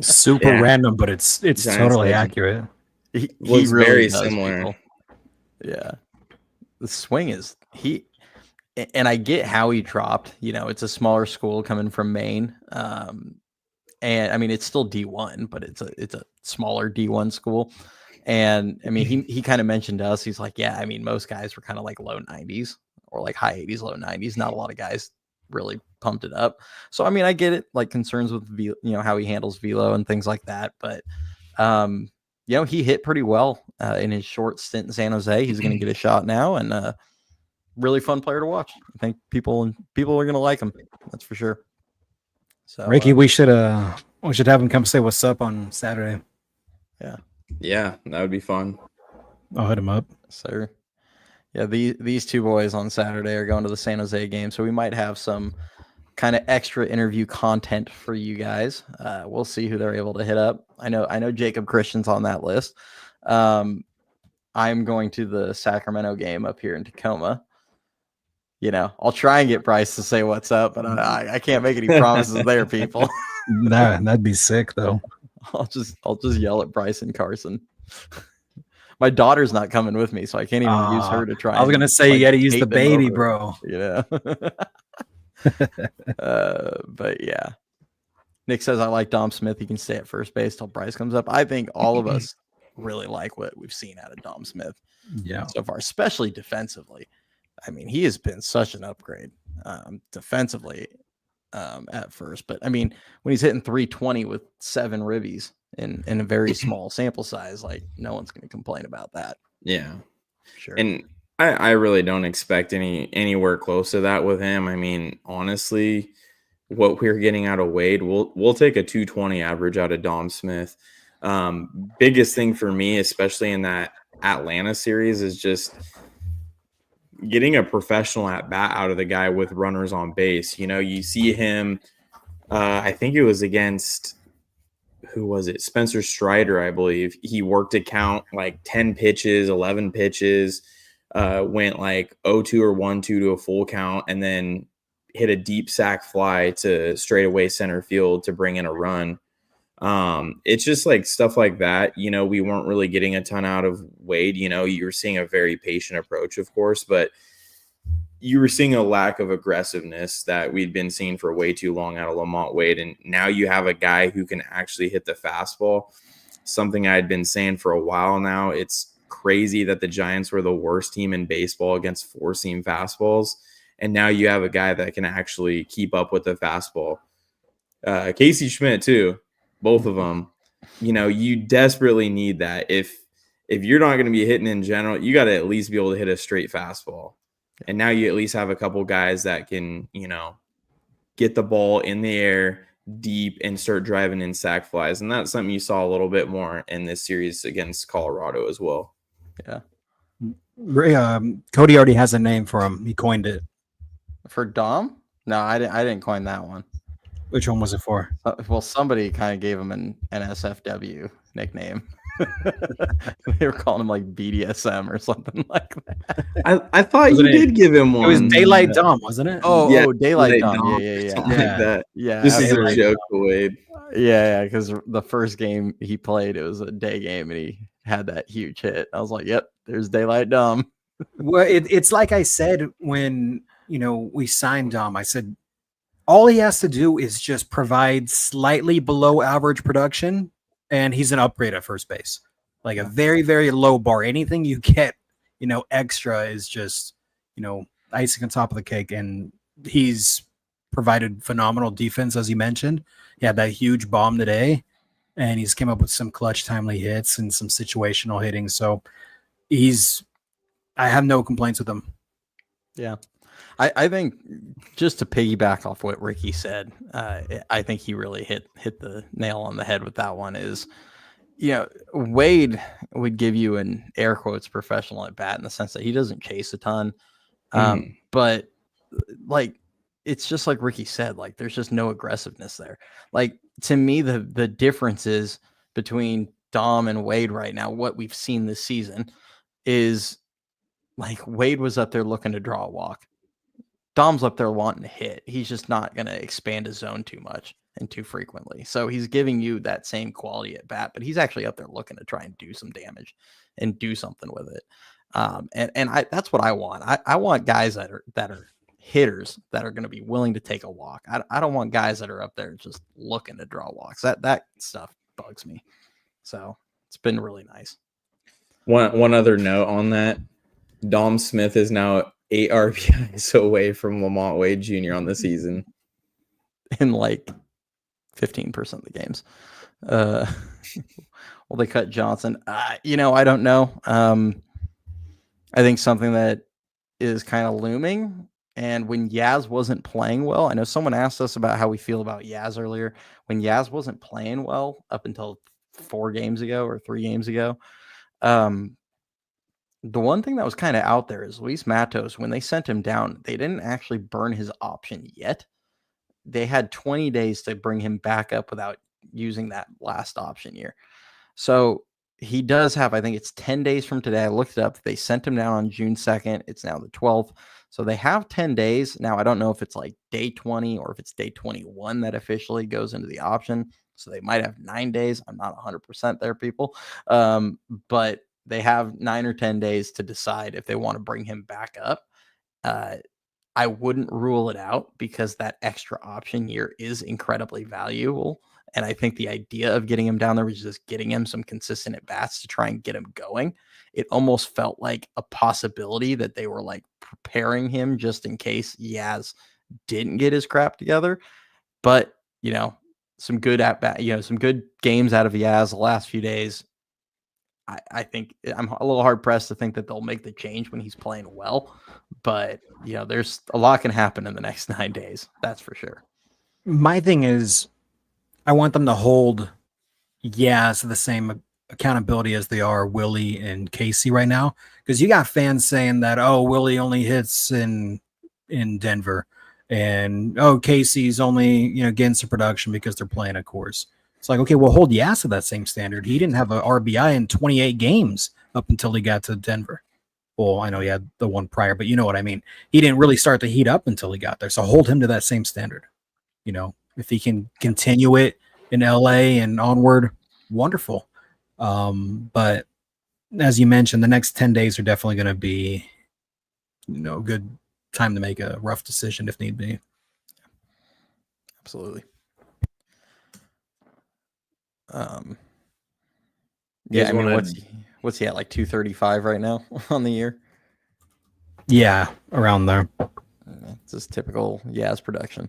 Speaker 2: Super random, but it's Giants totally legend. Accurate.
Speaker 3: He looks really very similar.
Speaker 1: People. Yeah, the swing is and I get how he dropped. It's a smaller school coming from Maine, and I mean it's still D1, but it's a smaller D1 school. And I mean, he kind of mentioned to us, he's like, yeah, I mean, most guys were kind of like low 90s or like high 80s, low 90s. Not a lot of guys really pumped it up. So, I mean, I get it, like concerns with, how he handles velo and things like that. But, he hit pretty well in his short stint in San Jose. He's going to get a shot now, and really fun player to watch. I think people are going to like him. That's for sure. So,
Speaker 2: Ricky, we should have him come say what's up on Saturday.
Speaker 3: Yeah, that would be fun.
Speaker 2: I'll hit him up.
Speaker 1: Sir. Yeah, these two boys on Saturday are going to the San Jose game, so we might have some kind of extra interview content for you guys. We'll see who they're able to hit up. I know Jacob Christian's on that list. I'm going to the Sacramento game up here in Tacoma. I'll try and get Bryce to say what's up, but I can't make any promises there, people.
Speaker 2: That'd be sick though.
Speaker 1: I'll just yell at Bryce and Carson. My daughter's not coming with me, so I can't even use her to try.
Speaker 2: I was gonna say, you got to use the baby, bro.
Speaker 1: You know. But yeah, Nick says I like Dom Smith. He can stay at first base till Bryce comes up. I think all of us really like what we've seen out of Dom Smith, so far, especially defensively. I mean, he has been such an upgrade defensively at first. But I mean, when he's hitting 320 with 7 ribbies in a very small sample size, like no one's going to complain about that.
Speaker 3: Yeah,
Speaker 1: sure.
Speaker 3: And I really don't expect anywhere close to that with him. I mean, honestly, what we're getting out of Wade, we'll take a 220 average out of Dom Smith. Biggest thing for me, especially in that Atlanta series, is just getting a professional at bat out of the guy with runners on base. You know, you see him, I think it was against, who was it? Spencer Strider, I believe. He worked a count like 10 pitches, 11 pitches, went like 0-2 or 1-2 to a full count, and then hit a deep sac fly to straightaway center field to bring in a run. It's just like stuff like that. You know, we weren't really getting a ton out of Wade. You know, you were seeing a very patient approach, of course, but you were seeing a lack of aggressiveness that we'd been seeing for way too long out of Lamont Wade. And now you have a guy who can actually hit the fastball, something I had been saying for a while now. It's crazy that the Giants were the worst team in baseball against 4-seam fastballs. And now you have a guy that can actually keep up with the fastball. Casey Schmidt too. Both of them, you know, you desperately need that. If you're not going to be hitting in general, you got to at least be able to hit a straight fastball. And now you at least have a couple guys that can, you know, get the ball in the air deep and start driving in sac flies. And that's something you saw a little bit more in this series against Colorado as well.
Speaker 1: Yeah.
Speaker 2: Cody already has a name for him. He coined it.
Speaker 1: For Dom? No, I didn't coin that one.
Speaker 2: Which one was it for?
Speaker 1: Well, somebody kind of gave him an SFW nickname. They were calling him like BDSM or something like that.
Speaker 3: I thought you did give him one.
Speaker 2: It was Daylight Dom, wasn't it?
Speaker 1: Oh, Daylight Dom. Yeah.
Speaker 3: Something like that.
Speaker 1: Yeah.
Speaker 3: This is a joke, Wade.
Speaker 1: Yeah, because the first game he played, it was a day game, and he had that huge hit. I was like, yep, there's Daylight Dom.
Speaker 2: Well, it's like I said when, you know, we signed Dom. I said, all he has to do is just provide slightly below average production, and he's an upgrade at first base. Like a very, very low bar. Anything you get, you know, extra is just, you know, icing on top of the cake. And he's provided phenomenal defense, as you mentioned. He had that huge bomb today, and he's came up with some clutch, timely hits and some situational hitting. So I have no complaints with him.
Speaker 1: Yeah. I think just to piggyback off what Ricky said, I think he really hit the nail on the head with that one. Is, you know, Wade would give you an air quotes professional at bat in the sense that he doesn't chase a ton, but like it's just like Ricky said, like there's just no aggressiveness there. Like to me, the difference is between Dom and Wade right now. What we've seen this season is like Wade was up there looking to draw a walk. Dom's up there wanting to hit. He's just not going to expand his zone too much and too frequently. So he's giving you that same quality at bat, but he's actually up there looking to try and do some damage and do something with it. And that's what I want. I want guys that are hitters that are going to be willing to take a walk. I don't want guys that are up there just looking to draw walks. That stuff bugs me. So it's been really nice.
Speaker 3: One other note on that, Dom Smith is now 8 RBIs away from Lamont Wade Jr. on the season.
Speaker 1: In like 15% of the games. Will they cut Johnson? You know, I don't know. I think something that is kind of looming. And when Yaz wasn't playing well, I know someone asked us about how we feel about Yaz earlier. When Yaz wasn't playing well up until 4 games ago or 3 games ago, the one thing that was kind of out there is Luis Matos, when they sent him down, they didn't actually burn his option yet. They had 20 days to bring him back up without using that last option year. So he does have, I think it's 10 days from today. I looked it up. They sent him down on June 2nd. It's now the 12th. So they have 10 days. Now, I don't know if it's like day 20 or if it's day 21 that officially goes into the option. So they might have 9 days. I'm not 100% there, people. But they have 9 or 10 days to decide if they want to bring him back up. I wouldn't rule it out because that extra option year is incredibly valuable. And I think the idea of getting him down there was just getting him some consistent at bats to try and get him going. It almost felt like a possibility that they were like preparing him just in case Yaz didn't get his crap together. But, some good at bat, some good games out of Yaz the last few days. I think I'm a little hard pressed to think that they'll make the change when he's playing well, but there's a lot can happen in the next 9 days. That's for sure.
Speaker 2: My thing is, I want them to hold Yaz the same accountability as they are Willie and Casey right now, because you got fans saying that, oh, Willie only hits in Denver, and oh, Casey's only getting some production because they're playing a course. It's like, okay, well, hold Yaz to that same standard. He didn't have an RBI in 28 games up until he got to Denver. Well, I know he had the one prior, but you know what I mean. He didn't really start to heat up until he got there. So hold him to that same standard. If he can continue it in LA and onward, wonderful. But as you mentioned, the next 10 days are definitely going to be, a good time to make a rough decision if need be.
Speaker 1: Absolutely. What's he at, like 235 right now on the year?
Speaker 2: Yeah, around there.
Speaker 1: It's just typical Yaz production.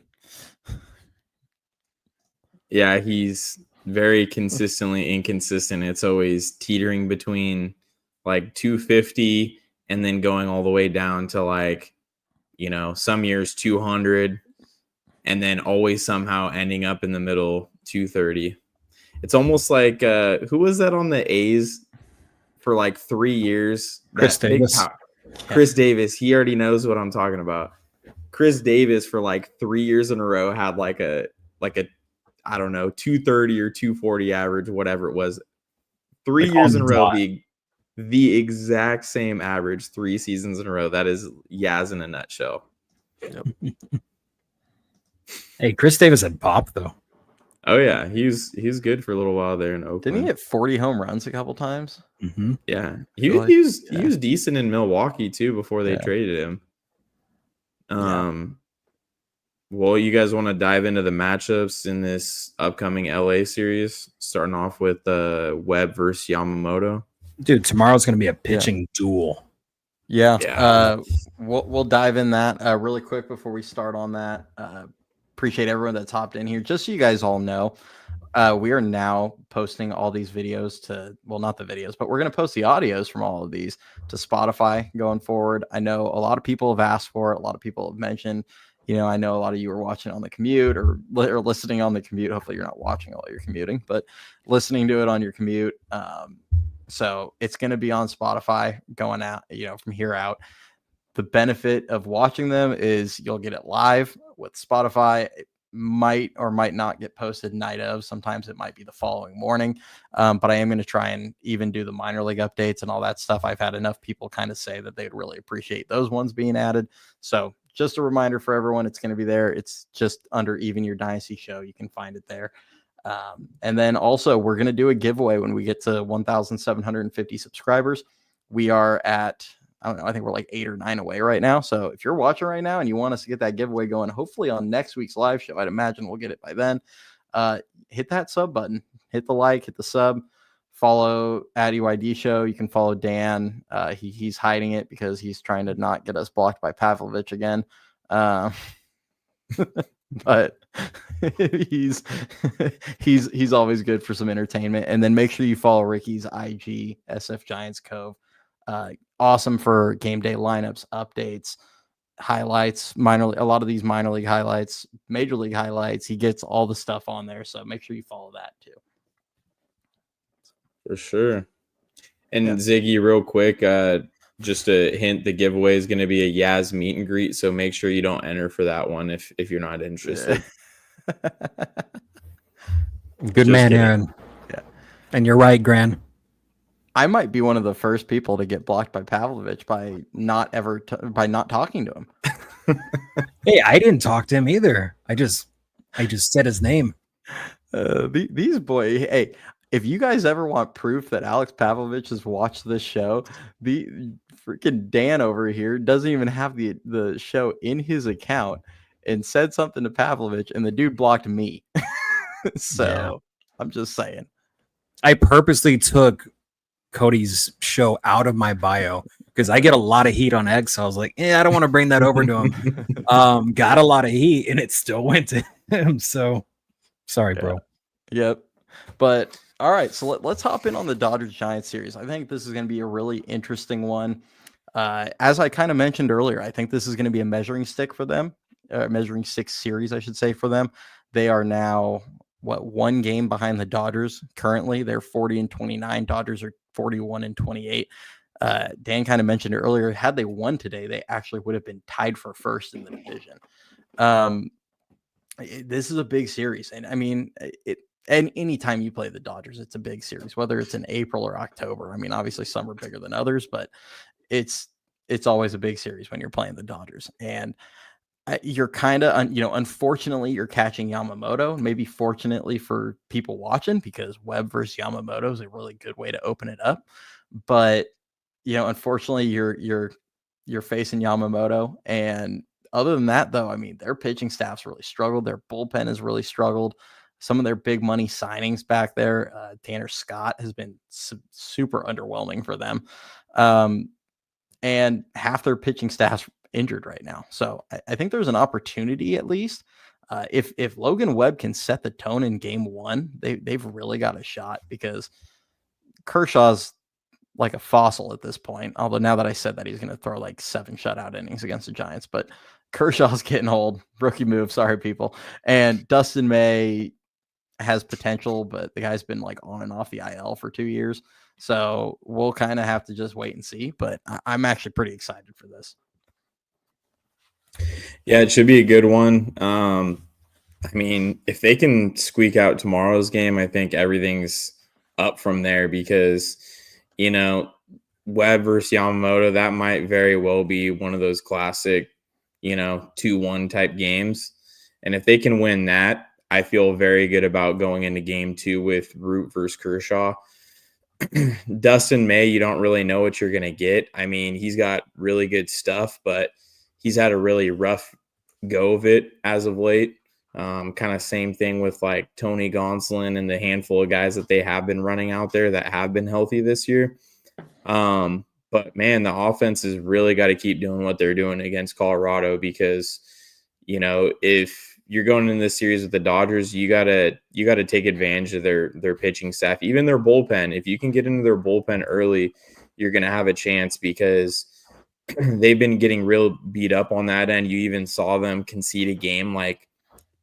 Speaker 3: Yeah, he's very consistently inconsistent. It's always teetering between like 250 and then going all the way down to like, some years 200 and then always somehow ending up in the middle 230. It's almost like who was that on the A's for like 3 years?
Speaker 2: Chris Davis.
Speaker 3: Chris Davis. He already knows what I'm talking about. Chris Davis for like 3 years in a row had like a I don't know, 230 or 240 average, whatever it was. 3 years in a row, the exact same average 3 seasons in a row. That is Yaz in a nutshell.
Speaker 1: Yep.
Speaker 2: Hey, Chris Davis had pop though.
Speaker 3: Oh yeah, he was good for a little while there in Oakland.
Speaker 1: Didn't he hit 40 home runs a couple times?
Speaker 2: Mm-hmm.
Speaker 3: Yeah, he was decent in Milwaukee too before they traded him. Well, you guys want to dive into the matchups in this upcoming LA series, starting off with Webb versus Yamamoto.
Speaker 2: Dude, tomorrow's going to be a pitching duel.
Speaker 1: Yeah. We'll dive in that really quick before we start on that. Appreciate everyone that's hopped in here. Just so you guys all know, we are now posting all these videos not the videos, but we're going to post the audios from all of these to Spotify going forward. I know a lot of people have asked for it. A lot of people have mentioned, I know a lot of you are watching on the commute or listening on the commute. Hopefully you're not watching while you're commuting, but listening to it on your commute. So it's going to be on Spotify going out, from here out. The benefit of watching them is you'll get it live with Spotify. It might or might not get posted night of. Sometimes it might be the following morning. But I am going to try and even do the minor league updates and all that stuff. I've had enough people kind of say that they'd really appreciate those ones being added. So just a reminder for everyone, it's going to be there. It's just under Even Your Dynasty Show. You can find it there. And then also we're going to do a giveaway when we get to 1,750 subscribers. We are at, I don't know, I think we're like 8 or 9 away right now. So if you're watching right now and you want us to get that giveaway going, hopefully on next week's live show, I'd imagine we'll get it by then. Hit that sub button, hit the like, hit the sub, follow at EYDShow. You can follow Dan. He's hiding it because he's trying to not get us blocked by Pavlovich again. But he's always good for some entertainment. And then make sure you follow Ricky's IG, sfgiantscove. Awesome for game day lineups, updates, highlights, a lot of these minor league highlights, major league highlights. He gets all the stuff on there. So make sure you follow that too.
Speaker 3: For sure. And Ziggy, real quick, just a hint, the giveaway is going to be a Yaz meet and greet. So make sure you don't enter for that one if you're not interested.
Speaker 2: Good man, Aaron. Yeah. And you're right, Gran.
Speaker 1: I might be one of the first people to get blocked by Pavlovich by not talking to him.
Speaker 2: Hey, I didn't talk to him either. I just said his name.
Speaker 1: These boys. Hey, if you guys ever want proof that Alex Pavlovich has watched this show, the freaking Dan over here doesn't even have the show in his account and said something to Pavlovich, and the dude blocked me. So
Speaker 2: Yeah.
Speaker 1: I'm just saying.
Speaker 2: I purposely took Cody's show out of my bio because I get a lot of heat on X. So I was like, I don't want to bring that over to him. Got a lot of heat, and it still went to him. So sorry, bro.
Speaker 1: Yep. But all right, so let's hop in on the Dodgers Giants series. I think this is going to be a really interesting one. As I kind of mentioned earlier, I think this is going to be a measuring stick for them, measuring stick series, I should say, for them. They are now one game behind the Dodgers currently. They're 40-29. Dodgers are 41-28. Dan kind of mentioned it earlier. Had they won today, they actually would have been tied for first in the division. This is a big series, and I mean and anytime you play the Dodgers, it's a big series, whether it's in April or October. I mean, obviously some are bigger than others, but it's always a big series when you're playing the Dodgers. And you're kind of, unfortunately, you're catching Yamamoto. Maybe fortunately for people watching, because Webb versus Yamamoto is a really good way to open it up. But unfortunately, you're facing Yamamoto. And other than that, though, I mean, their pitching staff's really struggled. Their bullpen has really struggled. Some of their big money signings back there, Tanner Scott has been super underwhelming for them. And half their pitching staff's injured right now. So I think there's an opportunity, at least. If Logan Webb can set the tone in game one, they've really got a shot, because Kershaw's like a fossil at this point. Although now that I said that, he's going to throw like 7 shutout innings against the Giants. But Kershaw's getting old. Rookie move. Sorry, people. And Dustin May has potential, but the guy's been like on and off the IL for 2 years. So we'll kind of have to just wait and see. But I'm actually pretty excited for this.
Speaker 3: Yeah, it should be a good one. I mean, if they can squeak out tomorrow's game, I think everything's up from there, because, Webb versus Yamamoto, that might very well be one of those classic, 2-1 type games. And if they can win that, I feel very good about going into game 2 with Root versus Kershaw. Dustin May, you don't really know what you're going to get. I mean, he's got really good stuff, but he's had a really rough go of it as of late. Kind of same thing with like Tony Gonsolin and the handful of guys that they have been running out there that have been healthy this year. But man, the offense has really got to keep doing what they're doing against Colorado, because, if you're going in this series with the Dodgers, you gotta take advantage of their pitching staff, even their bullpen. If you can get into their bullpen early, you're gonna have a chance, because they've been getting real beat up on that end. You even saw them concede a game like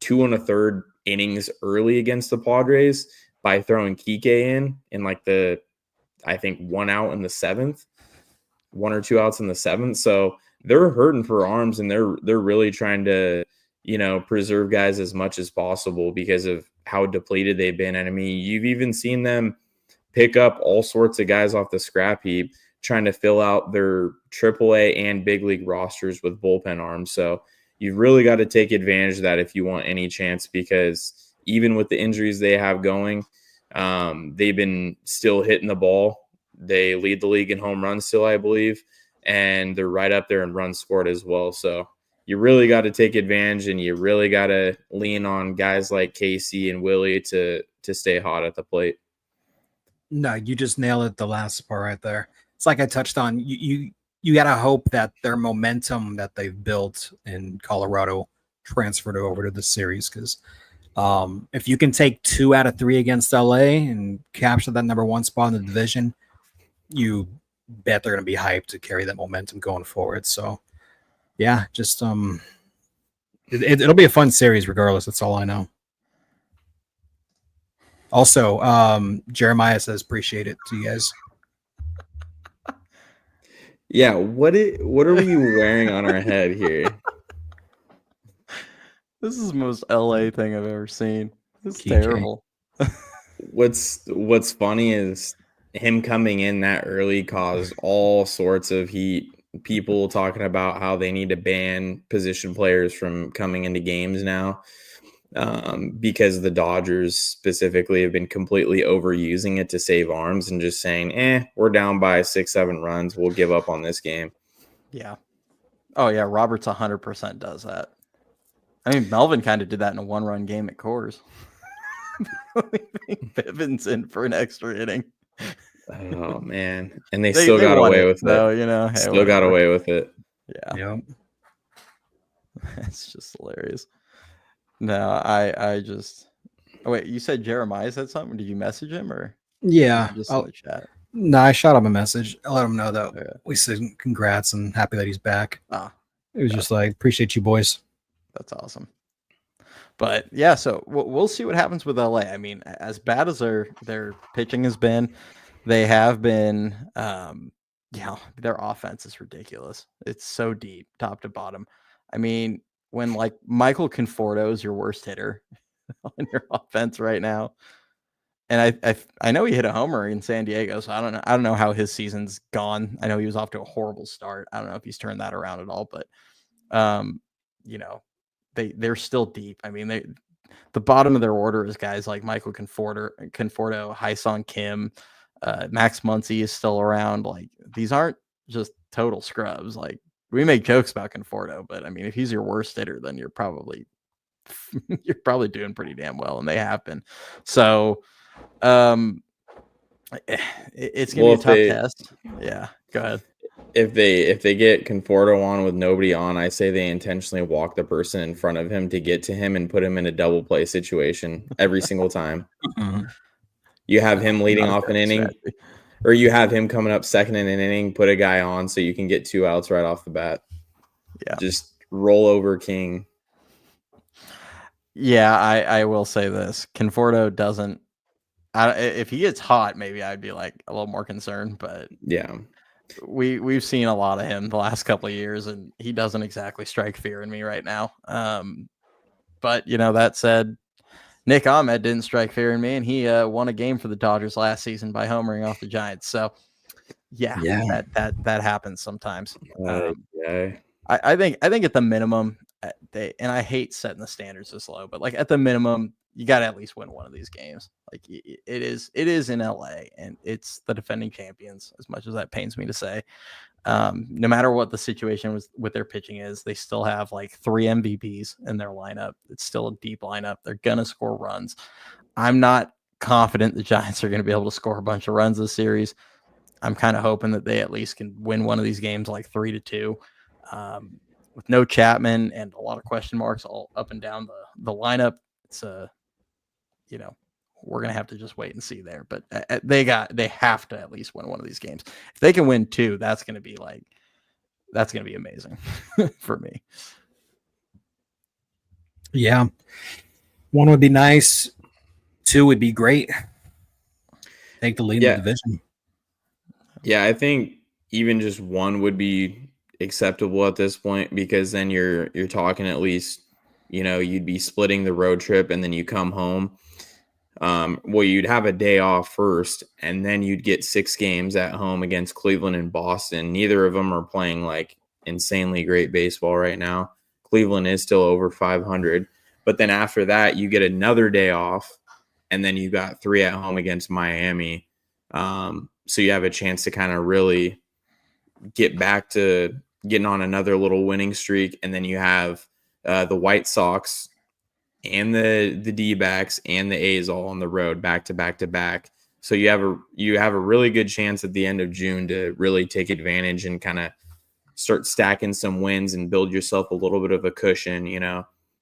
Speaker 3: 2 1/3 innings early against the Padres by throwing Kike in like I think 1 out in the 7th, 1 or 2 outs in the 7th. So they're hurting for arms, and they're really trying to, preserve guys as much as possible because of how depleted they've been. And I mean, you've even seen them pick up all sorts of guys off the scrap heap, trying to fill out their AAA and big league rosters with bullpen arms. So you've really got to take advantage of that if you want any chance, because even with the injuries they have going, they've been still hitting the ball. They lead the league in home runs still, I believe, and they're right up there in runs scored as well. So you really got to take advantage, and you really got to lean on guys like Casey and Willie to stay hot at the plate.
Speaker 2: No, you just nailed it, the last part right there. It's like I touched on. You got to hope that their momentum that they've built in Colorado transferred over to the series, because if you can take 2 out of 3 against LA and capture that number 1 spot in the division, you bet they're going to be hyped to carry that momentum going forward. So yeah, just it'll be a fun series regardless. That's all I know. Also, Jeremiah says appreciate it to you guys.
Speaker 3: Yeah, what are we wearing on our head here?
Speaker 1: This is the most LA thing I've ever seen. This is
Speaker 2: Keychain.
Speaker 1: terrible.
Speaker 3: What's funny is him coming in that early caused all sorts of heat. People talking about how they need to ban position players from coming into games now. because the Dodgers specifically have been completely overusing it to save arms and just saying, we're down by 6-7 runs. We'll give up on this game.
Speaker 1: Yeah. Oh, yeah. Roberts 100% does that. I mean, Melvin kind of did that in a 1-run game at Coors. Bivens in for an extra inning.
Speaker 3: Oh, man. And they still got
Speaker 1: won
Speaker 3: away
Speaker 1: it,
Speaker 3: with
Speaker 1: though,
Speaker 3: it.
Speaker 1: you know. Hey,
Speaker 3: Still got away with it.
Speaker 1: Yeah.
Speaker 2: Yep.
Speaker 1: It's just hilarious. No, I just... Oh, wait, you said Jeremiah said something? Did you message him or
Speaker 2: Yeah.
Speaker 1: just in the chat?
Speaker 2: No, I shot him a message. I let him know that
Speaker 1: Okay.
Speaker 2: we said congrats and happy that he's back.
Speaker 1: Ah,
Speaker 2: It was just like, appreciate you boys.
Speaker 1: that's awesome. But yeah, so we'll see what happens with LA. I mean, as bad as their pitching has been, they have been, their offense is ridiculous. It's so deep, top to bottom. I mean, when like Michael Conforto is your worst hitter on your offense right now, and I know he hit a homer in San Diego, so I don't know how his season's gone. I know he was off to a horrible start. I don't know if he's turned that around at all, but they're still deep. I mean, the bottom of their order is guys like Michael Conforto, Hai-Sung Kim, Max Muncy is still around. Like, these aren't just total scrubs. Like, we make jokes about Conforto, but I mean, if he's your worst hitter, then you're probably doing pretty damn well, and they have been. So it's gonna be a tough test. Yeah, go ahead.
Speaker 3: If they get Conforto on with nobody on, I say they intentionally walk the person in front of him to get to him and put him in a double play situation every single time. You have him leading off an inning, or you have him coming up second in an inning, put a guy on so you can get 2 outs right off the bat.
Speaker 1: Yeah,
Speaker 3: just roll over King.
Speaker 1: Yeah, I will say this: Conforto doesn't. If he gets hot, maybe I'd be like a little more concerned. But
Speaker 3: yeah,
Speaker 1: we've seen a lot of him the last couple of years, and he doesn't exactly strike fear in me right now. But that said, Nick Ahmed didn't strike fear in me, and he won a game for the Dodgers last season by homering off the Giants. So yeah. that happens sometimes. I think at the minimum, and I hate setting the standards this low, but like at the minimum, you got to at least win one of these games. Like it is in LA, and it's the defending champions, as much as that pains me to say. No matter what the situation with their pitching is, they still have like 3 MVPs in their lineup. It's still a deep lineup. They're gonna score runs. I'm not confident the Giants are going to be able to score a bunch of runs this series. I'm kind of hoping that they at least can win one of these games like 3-2. With no Chapman and a lot of question marks all up and down the lineup, it's we're gonna have to just wait and see there. But they have to at least win one of these games. If they can win 2, that's gonna be amazing for me.
Speaker 2: Yeah, 1 would be nice, 2 would be great. Take the lead in the division.
Speaker 3: Yeah, I think even just 1 would be acceptable at this point, because then you're talking at least, you'd be splitting the road trip and then you come home. Well, you'd have a day off first, and then you'd get 6 games at home against Cleveland and Boston. Neither of them are playing like insanely great baseball right now. Cleveland is still over 500, but then after that, you get another day off, and then you got 3 at home against Miami. So you have a chance to kind of really get back to getting on another little winning streak. And then you have the White Sox and the D-backs and the A's all on the road back to back to back. So you have a really good chance at the end of June to really take advantage and kind of start stacking some wins and build yourself a little bit of a cushion.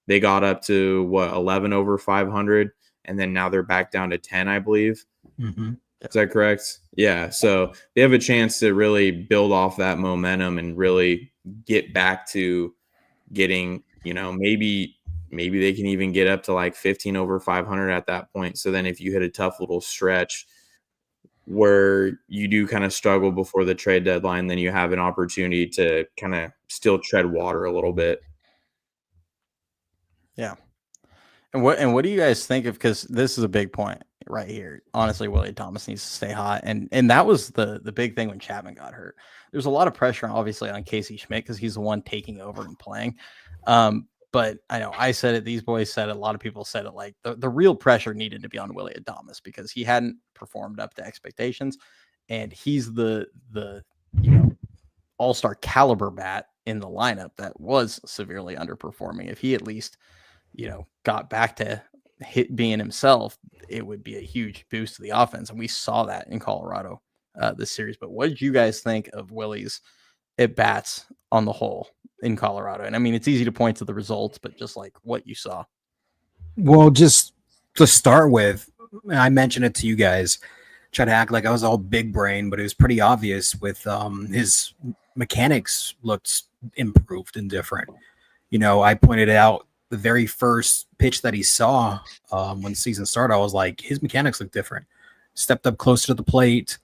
Speaker 3: They got up to 11 over 500, and then now they're back down to 10, I believe.
Speaker 2: Mm-hmm.
Speaker 3: Is that correct? Yeah. So they have a chance to really build off that momentum and really get back to getting, maybe they can even get up to like 15 over 500 at that point. So then if you hit a tough little stretch where you do kind of struggle before the trade deadline, then you have an opportunity to kind of still tread water a little bit.
Speaker 1: Yeah. And what do you guys think of, because this is a big point right here. Honestly, Willie Adames needs to stay hot. And that was the big thing when Chapman got hurt. There's a lot of pressure, obviously, on Casey Schmidt because he's the one taking over and playing. But I know I said it, these boys said it, a lot of people said it, like the real pressure needed to be on Willie Adames because he hadn't performed up to expectations. And he's the all-star caliber bat in the lineup that was severely underperforming. If he at least, got back to being himself, it would be a huge boost to the offense. And we saw that in Colorado this series. But what did you guys think of Willie's at bats on the whole in Colorado? And I mean, it's easy to point to the results, but just like what you saw.
Speaker 2: Well, just to start with, I mentioned it to you guys. Try to act like I was all big brain, but it was pretty obvious with his mechanics looked improved and different. I pointed out the very first pitch that he saw when the season started. I was like, his mechanics look different. Stepped up closer to the plate.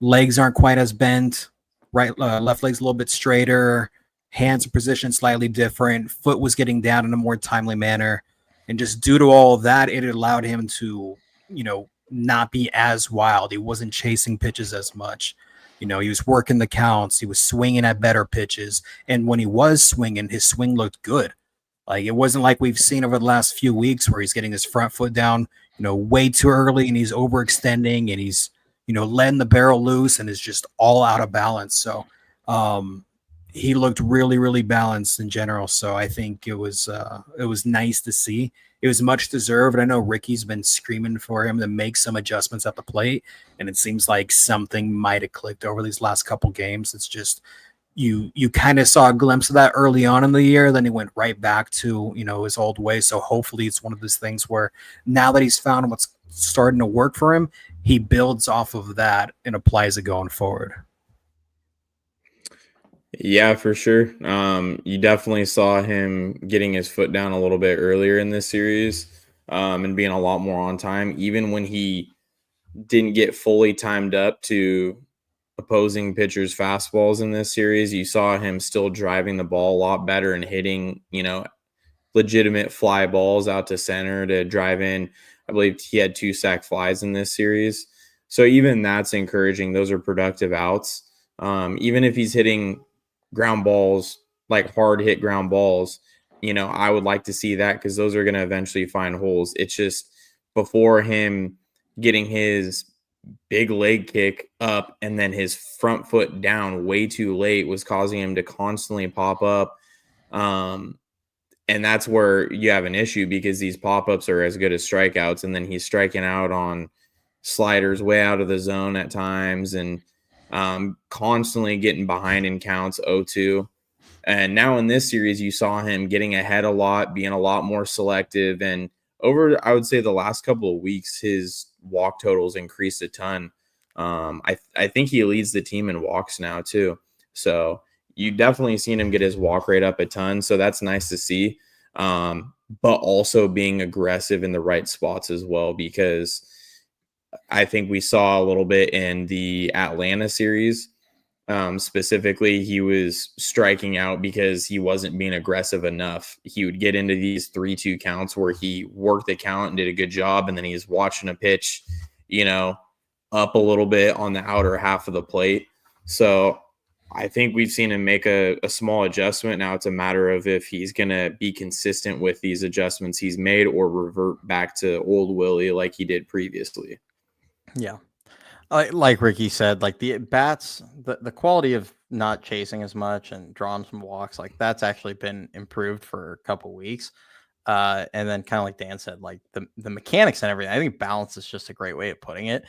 Speaker 2: Legs aren't quite as bent. Left leg's a little bit straighter. Hands are positioned slightly different. Foot was getting down in a more timely manner. And just due to all of that, it allowed him to, not be as wild. He wasn't chasing pitches as much. He was working the counts. He was swinging at better pitches. And when he was swinging, his swing looked good. Like, it wasn't like we've seen over the last few weeks where he's getting his front foot down, way too early, and he's overextending, and he's, letting the barrel loose and is just all out of balance. So he looked really, really balanced in general. So I think it was nice to see. It was much deserved. I know Ricky's been screaming for him to make some adjustments at the plate, and it seems like something might have clicked over these last couple games. It's just you kind of saw a glimpse of that early on in the year, then he went right back to his old way. So hopefully it's one of those things where now that he's found what's starting to work for him, he builds off of that and applies it going forward.
Speaker 3: Yeah, for sure. You definitely saw him getting his foot down a little bit earlier in this series and being a lot more on time, even when he didn't get fully timed up to opposing pitchers' fastballs in this series. You saw him still driving the ball a lot better and hitting, legitimate fly balls out to center to drive in. I believe he had 2 sac flies in this series. So even that's encouraging. Those are productive outs. Even if he's hitting ground balls, like hard hit ground balls, I would like to see that because those are going to eventually find holes. It's just before him getting his big leg kick up and then his front foot down way too late was causing him to constantly pop up. And that's where you have an issue because these pop-ups are as good as strikeouts. And then he's striking out on sliders way out of the zone at times and constantly getting behind in counts 0-2. And now in this series, you saw him getting ahead a lot, being a lot more selective. And over, I would say, the last couple of weeks, his walk totals increased a ton. I think he leads the team in walks now, too. So you definitely seen him get his walk rate up a ton. So that's nice to see. But also being aggressive in the right spots as well, because I think we saw a little bit in the Atlanta series. Specifically, he was striking out because he wasn't being aggressive enough. He would get into these 3-2 counts where he worked the count and did a good job, and then he's watching a pitch, up a little bit on the outer half of the plate. So I think we've seen him make a small adjustment. Now it's a matter of if he's going to be consistent with these adjustments he's made or revert back to old Willie like he did previously.
Speaker 1: Yeah. Like Ricky said, like the bats, the quality of not chasing as much and drawing some walks, like that's actually been improved for a couple weeks. And then kind of like Dan said, like the mechanics and everything, I think balance is just a great way of putting it.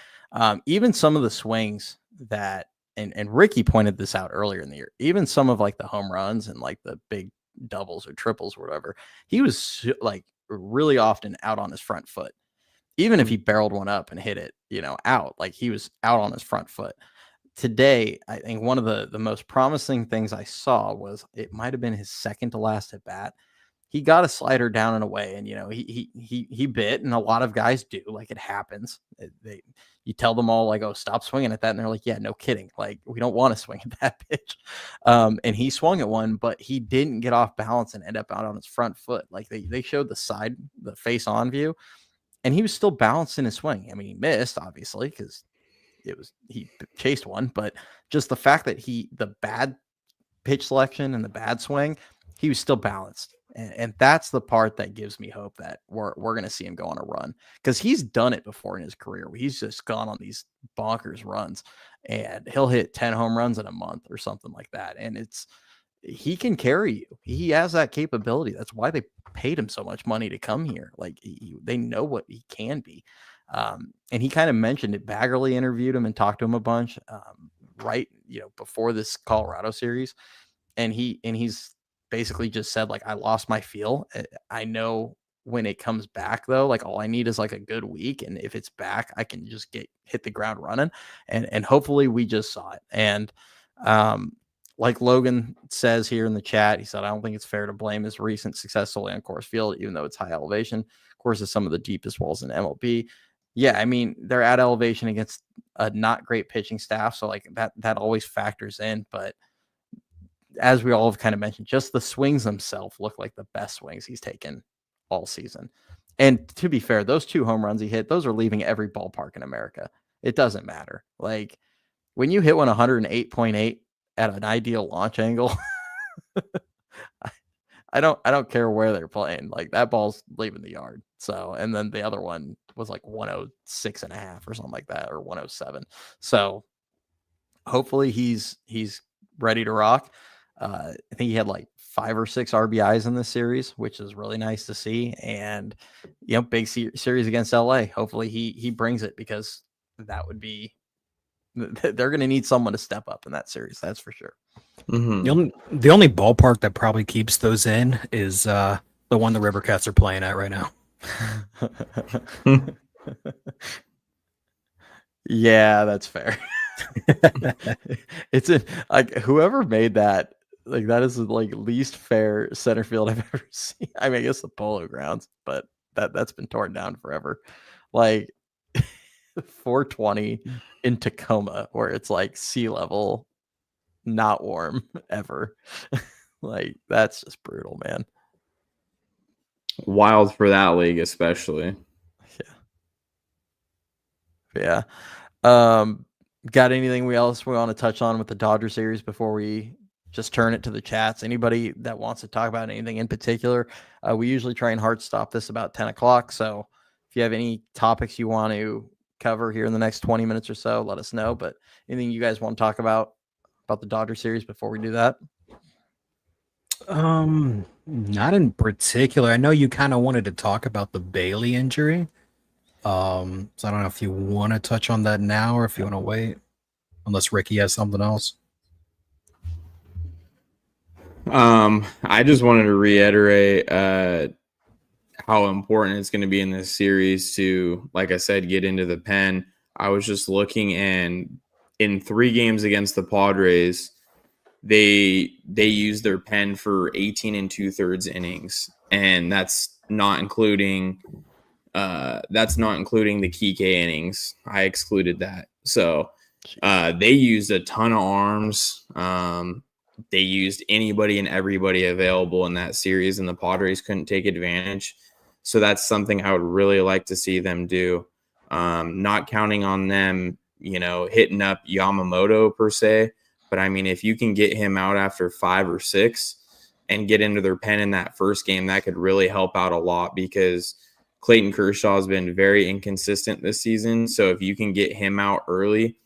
Speaker 1: Even some of the swings that, and Ricky pointed this out earlier in the year, even some of like the home runs and like the big doubles or triples or whatever, he was like really often out on his front foot. Even if he barreled one up and hit it, out, like he was out on his front foot. Today, I think one of the most promising things I saw was it might have been his second to last at bat. He got a slider down and away, and he bit, and a lot of guys do. Like, it happens. You tell them all like, "Oh, stop swinging at that," and they're like, "Yeah, no kidding. Like, we don't want to swing at that pitch." And he swung at one, but he didn't get off balance and end up out on his front foot. Like they showed the face on view. And he was still balanced in his swing. I mean, he missed, obviously, because he chased one, but just the fact that the bad pitch selection and the bad swing, he was still balanced. And that's the part that gives me hope that we're going to see him go on a run, because he's done it before in his career. He's just gone on these bonkers runs, and he'll hit 10 home runs in a month or something like that. And he can carry you. He has that capability. That's why they paid him so much money to come here. Like they know what he can be. And he kind of mentioned it. Baggerly interviewed him and talked to him a bunch, right, before this Colorado series. And he's basically just said, like, I lost my feel. I know when it comes back, though, like, all I need is like a good week. And if it's back, I can just hit the ground running. And hopefully we just saw it. And like Logan says here in the chat, he said, I don't think it's fair to blame his recent success solely on Coors Field, even though it's high elevation. Coors is some of the deepest walls in MLB. Yeah, I mean, they're at elevation against a not great pitching staff. So like that always factors in. But as we all have kind of mentioned, just the swings themselves look like the best swings he's taken all season. And to be fair, those 2 home runs he hit, those are leaving every ballpark in America. It doesn't matter. Like when you hit one 108.8 at an ideal launch angle, I don't care where they're playing. Like that ball's leaving the yard. So, and then the other one was like 106.5 or something like that, or 107. So hopefully he's ready to rock. I think he had like 5 or 6 RBIs in this series, which is really nice to see. And, big series against LA. Hopefully he brings it, because that would be, they're going to need someone to step up in that series. That's for sure.
Speaker 2: Mm-hmm. The only ballpark that probably keeps those in is the one the Rivercats are playing at right now.
Speaker 1: Yeah, that's fair. It's like whoever made that, like that is like least fair center field I've ever seen. I mean, I guess the Polo Grounds, but that's been torn down forever. Like 420 in Tacoma, where it's like sea level, not warm ever. Like that's just brutal, man.
Speaker 3: Wild for that league, especially.
Speaker 1: Yeah. Got anything else we want to touch on with the Dodger series before we just turn it to the chats? Anybody that wants to talk about anything in particular? We usually try and hard stop this about 10 o'clock. So if you have any topics you want to cover here in the next 20 minutes or so, let us know. But anything you guys want to talk about the Dodger series before we do that?
Speaker 2: Not in particular. I know you kind of wanted to talk about the Bailey injury. So I don't know if you want to touch on that now or if you want to wait, unless Ricky has something else.
Speaker 3: I just wanted to reiterate how important it's going to be in this series to, like I said, get into the pen. I was just looking, and in 3 games against the Padres, they used their pen for 18 2/3 innings, and that's not including the Kike innings. I excluded that. So they used a ton of arms. They used anybody and everybody available in that series, and the Padres couldn't take advantage. So that's something I would really like to see them do. Not counting on them, hitting up Yamamoto per se. But, I mean, if you can get him out after 5 or 6 and get into their pen in that first game, that could really help out a lot, because Clayton Kershaw has been very inconsistent this season. So if you can get him out early,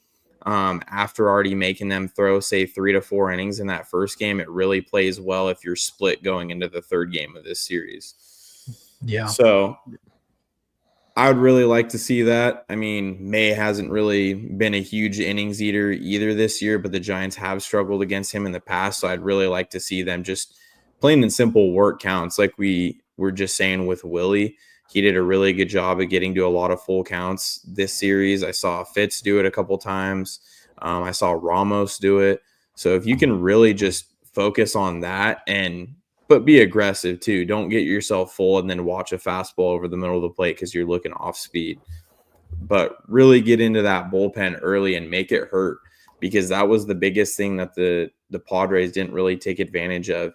Speaker 3: after already making them throw, say, 3 to 4 innings in that first game, it really plays well if you're split going into the third game of this series.
Speaker 2: Yeah.
Speaker 3: So I would really like to see that. I mean, May hasn't really been a huge innings eater either this year, but the Giants have struggled against him in the past. So I'd really like to see them just plain and simple work counts. Like we were just saying with Willie, he did a really good job of getting to a lot of full counts this series. I saw Fitz do it a couple times. I saw Ramos do it. So if you can really just focus on that, but be aggressive too. Don't get yourself full and then watch a fastball over the middle of the plate because you're looking off speed. But really get into that bullpen early and make it hurt, because that was the biggest thing that the Padres didn't really take advantage of.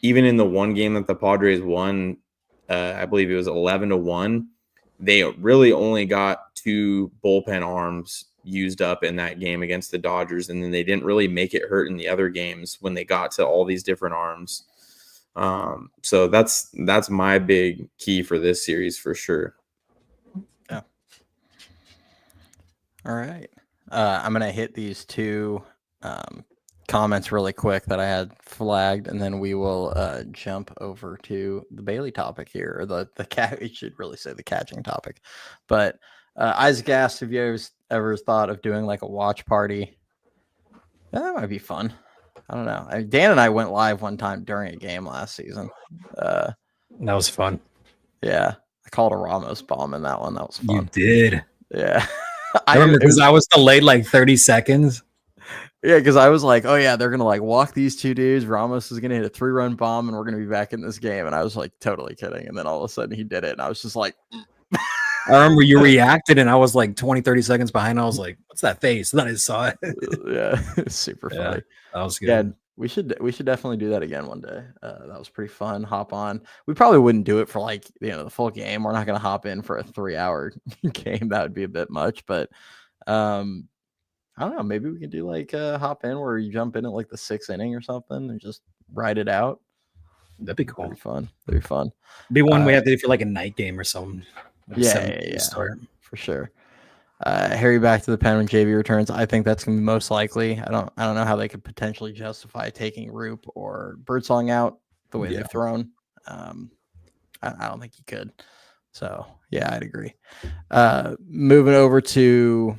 Speaker 3: Even in the one game that the Padres won, I believe it was 11-1, they really only got 2 bullpen arms used up in that game against the Dodgers, and then they didn't really make it hurt in the other games when they got to all these different arms. So that's my big key for this series for sure.
Speaker 1: Yeah. All right. I'm going to hit these two comments really quick that I had flagged, and then we will jump over to the Bailey topic here, or the cat. We should really say the catching topic. But Isaac asked, have you ever thought of doing like a watch party? That might be fun. I don't know. Dan and I went live one time during a game last season.
Speaker 2: That was fun.
Speaker 1: Yeah. I called a Ramos bomb in that one. That was fun.
Speaker 2: You did.
Speaker 1: Yeah.
Speaker 2: I remember because I was delayed like 30 seconds.
Speaker 1: Yeah, because I was like, oh, yeah, they're going to like walk these two dudes. Ramos is going to hit a 3-run bomb, and we're going to be back in this game. And I was like, totally kidding. And then all of a sudden he did it. And I was just like,
Speaker 2: I remember you reacted, and I was like 20, 30 seconds behind. I was like, what's that face? And then I saw it.
Speaker 1: Yeah, it's super funny.
Speaker 2: That was good.
Speaker 1: Yeah, we should definitely do that again one day. That was pretty fun. Hop on. We probably wouldn't do it for like, the full game. We're not going to hop in for a 3-hour game. That would be a bit much. But I don't know. Maybe we can do like hop in where you jump in at like the 6th inning or something and just ride it out.
Speaker 2: That'd be cool.
Speaker 1: That'd be fun. That'd be fun.
Speaker 2: Be one we have to do for like a night game or something.
Speaker 1: Yeah, for sure. Harry back to the pen when JV returns. I think that's gonna be most likely. I don't know how they could potentially justify taking Roop or Birdsong out the way they've thrown. I don't think you could. So yeah, I'd agree. Moving over to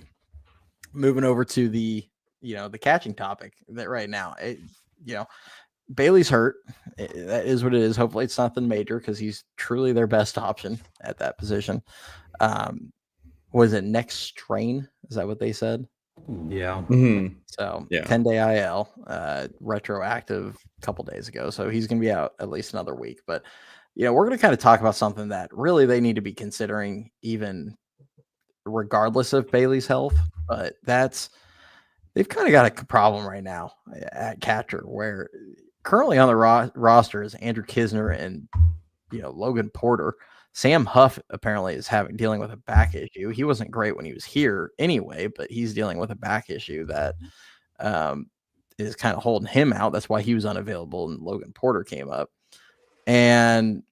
Speaker 1: the the catching topic that right now, Bailey's hurt. That is what it is. Hopefully it's nothing major because he's truly their best option at that position. Was it neck strain? Is that what they said?
Speaker 2: Yeah.
Speaker 3: Mm-hmm.
Speaker 1: So 10-day IL, retroactive a couple days ago. So he's going to be out at least another week. But, we're going to kind of talk about something that really they need to be considering even regardless of Bailey's health. But they've kind of got a problem right now at catcher where currently on the roster is Andrew Kisner and, Logan Porter. Sam Huff apparently is dealing with a back issue. He wasn't great when he was here anyway, but he's dealing with a back issue that is kind of holding him out. That's why he was unavailable and Logan Porter came up. And,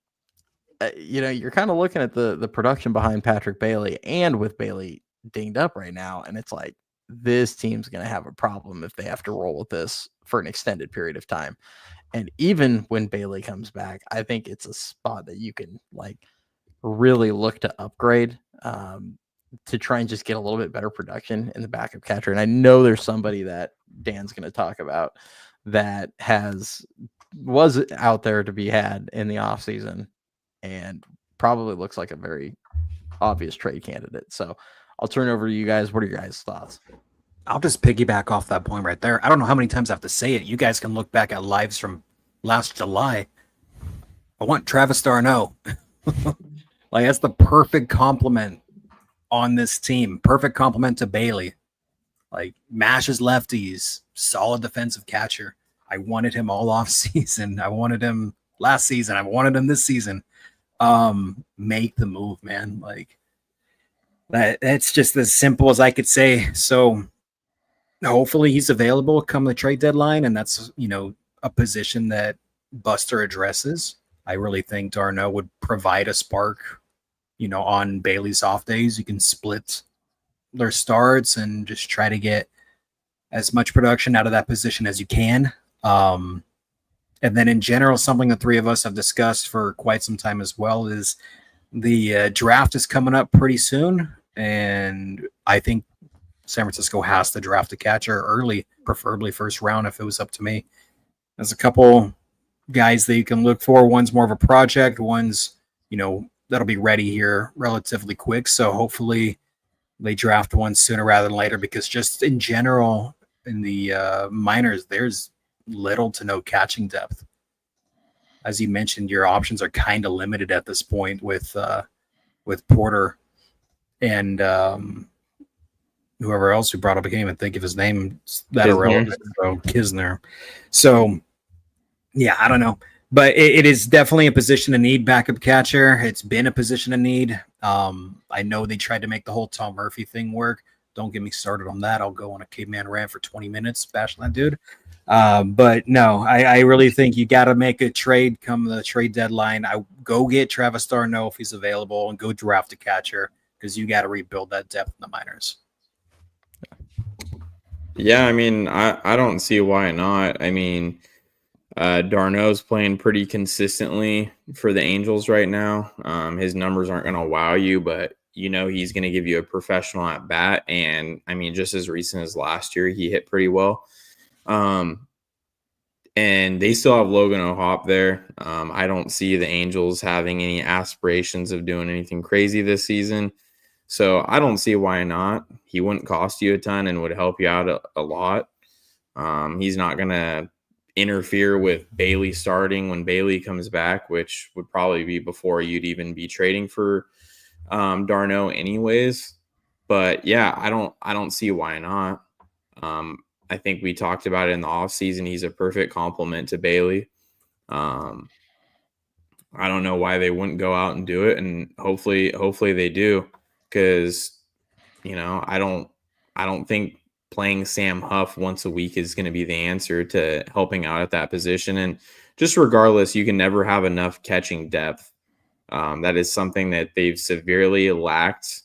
Speaker 1: you're kind of looking at the production behind Patrick Bailey and with Bailey dinged up right now. And it's like, this team's going to have a problem if they have to roll with this for an extended period of time. And even when Bailey comes back, I think it's a spot that you can really look to upgrade to try and just get a little bit better production in the backup catcher. And I know there's somebody that Dan's going to talk about that was out there to be had in the offseason and probably looks like a very obvious trade candidate. So I'll turn it over to you guys. What are your guys' thoughts?
Speaker 2: I'll just piggyback off that point right there. I don't know how many times I have to say it. You guys can look back at lives from last July. I want Travis d'Arnaud. That's the perfect compliment on this team. Perfect compliment to Bailey. Mashes lefties, solid defensive catcher. I wanted him all off season. I wanted him last season. I wanted him this season. Make the move, man. That's just as simple as I could say. So hopefully he's available come the trade deadline, and that's a position that Buster addresses. I really think d'Arnaud would provide a spark, on Bailey's off days. You can split their starts and just try to get as much production out of that position as you can. And then in general, something the three of us have discussed for quite some time as well is the draft is coming up pretty soon. And I think San Francisco has to draft a catcher early, preferably first round if it was up to me. There's a couple guys that you can look for. One's more of a project. One's, that'll be ready here relatively quick. So hopefully they draft one sooner rather than later, because just in general in the minors, there's little to no catching depth. As you mentioned, your options are kind of limited at this point with Porter and whoever else who brought up a game and think of his name that irrelevant. So Kisner. So yeah, I don't know. But it is definitely a position of need, backup catcher. It's been a position of need. I know they tried to make the whole Tom Murphy thing work. Don't get me started on that. I'll go on a caveman rant for 20 minutes, bashing that dude. But no, I really think you got to make a trade come the trade deadline. I go get Travis d'Arnaud if he's available and go draft a catcher because you got to rebuild that depth in the minors.
Speaker 3: Yeah, I mean, I don't see why not. I mean, d'Arnaud's playing pretty consistently for the Angels right now. His numbers aren't going to wow you, but he's going to give you a professional at bat. And I mean, just as recent as last year, he hit pretty well. And they still have Logan O'Hoppe there. I don't see the Angels having any aspirations of doing anything crazy this season. So I don't see why not. He wouldn't cost you a ton and would help you out a lot. He's not going to interfere with Bailey starting when Bailey comes back, which would probably be before you'd even be trading for d'Arnaud anyways. But yeah, I don't see why not. I think we talked about it in the offseason. He's a perfect complement to Bailey. I don't know why they wouldn't go out and do it, and hopefully they do, because I don't think playing Sam Huff once a week is going to be the answer to helping out at that position. And just regardless, you can never have enough catching depth. That is something that they've severely lacked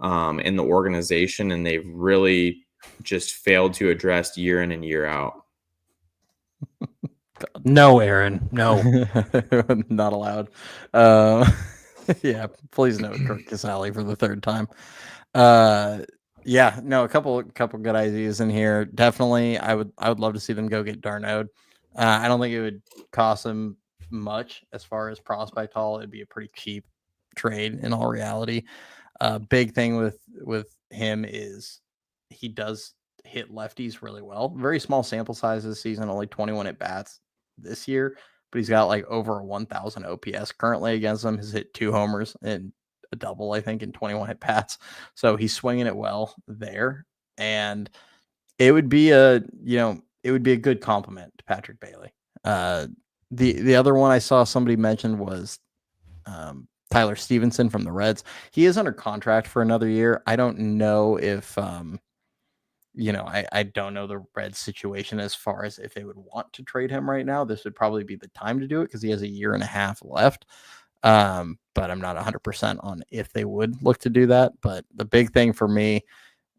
Speaker 3: in the organization, and they've really just failed to address year in and year out.
Speaker 2: No, Aaron, no.
Speaker 1: Not allowed. Yeah, please note Kirk Casale for the third time. Yeah, no, a couple good ideas in here. Definitely, I would love to see them go get d'Arnaud. I don't think it would cost them much as far as prospect haul. It'd be a pretty cheap trade in all reality. Big thing with him is he does hit lefties really well. Very small sample size this season, only 21 at bats this year, but he's got like over a 1,000 OPS currently against them. He's hit 2 homers and a double, I think, in 21 at bats. So he's swinging it well there, and it would be a good compliment to Patrick Bailey. The other one I saw somebody mention was Tyler Stevenson from the Reds. He is under contract for another year. I don't know if I don't know the Reds situation as far as if they would want to trade him right now. This would probably be the time to do it because he has a year and a half left. But I'm not 100% on if they would look to do that. But the big thing for me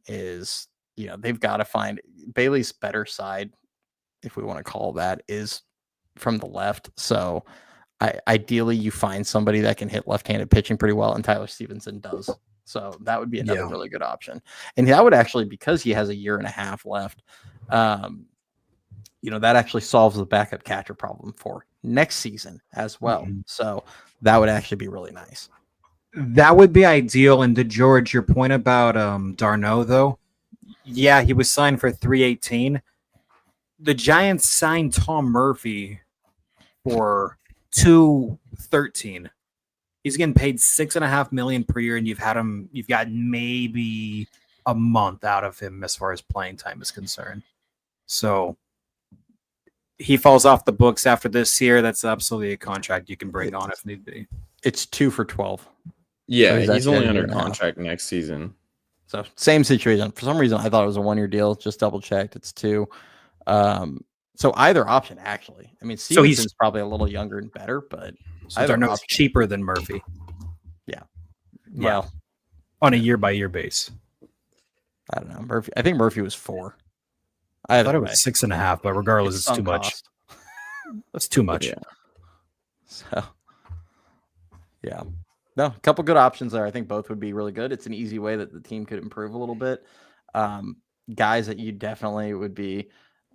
Speaker 1: is, they've got to find Bailey's better side, if we want to call that, is from the left. So ideally you find somebody that can hit left-handed pitching pretty well, and Tyler Stevenson does. So that would be another really good option. And that would actually, because he has a year and a half left, that actually solves the backup catcher problem for next season as well. Mm-hmm. So that would actually be really nice.
Speaker 2: That would be ideal. And to George, your point about d'Arnaud, though, yeah, he was signed for $318. The Giants signed Tom Murphy for $213. He's getting paid $6.5 million per year, and you've got maybe a month out of him as far as playing time is concerned. So he falls off the books after this year. That's absolutely a contract you can bring on if need be.
Speaker 1: It's 2 for $12.
Speaker 3: Yeah, so he's only under contract next season.
Speaker 1: So same situation. For some reason, I thought it was a 1-year deal. Just double checked. It's 2. So either option, actually. I mean, Stevenson's probably a little younger and better, but
Speaker 2: d'Arnaud's cheaper than Murphy.
Speaker 1: Yeah.
Speaker 2: Well, on a year-by-year base.
Speaker 1: I don't know. Murphy. I think Murphy was 4.
Speaker 2: I thought it was 6.5, but regardless, it's too much. That's too much.
Speaker 1: Yeah. So, yeah. No, a couple good options there. I think both would be really good. It's an easy way that the team could improve a little bit. Guys that you definitely would be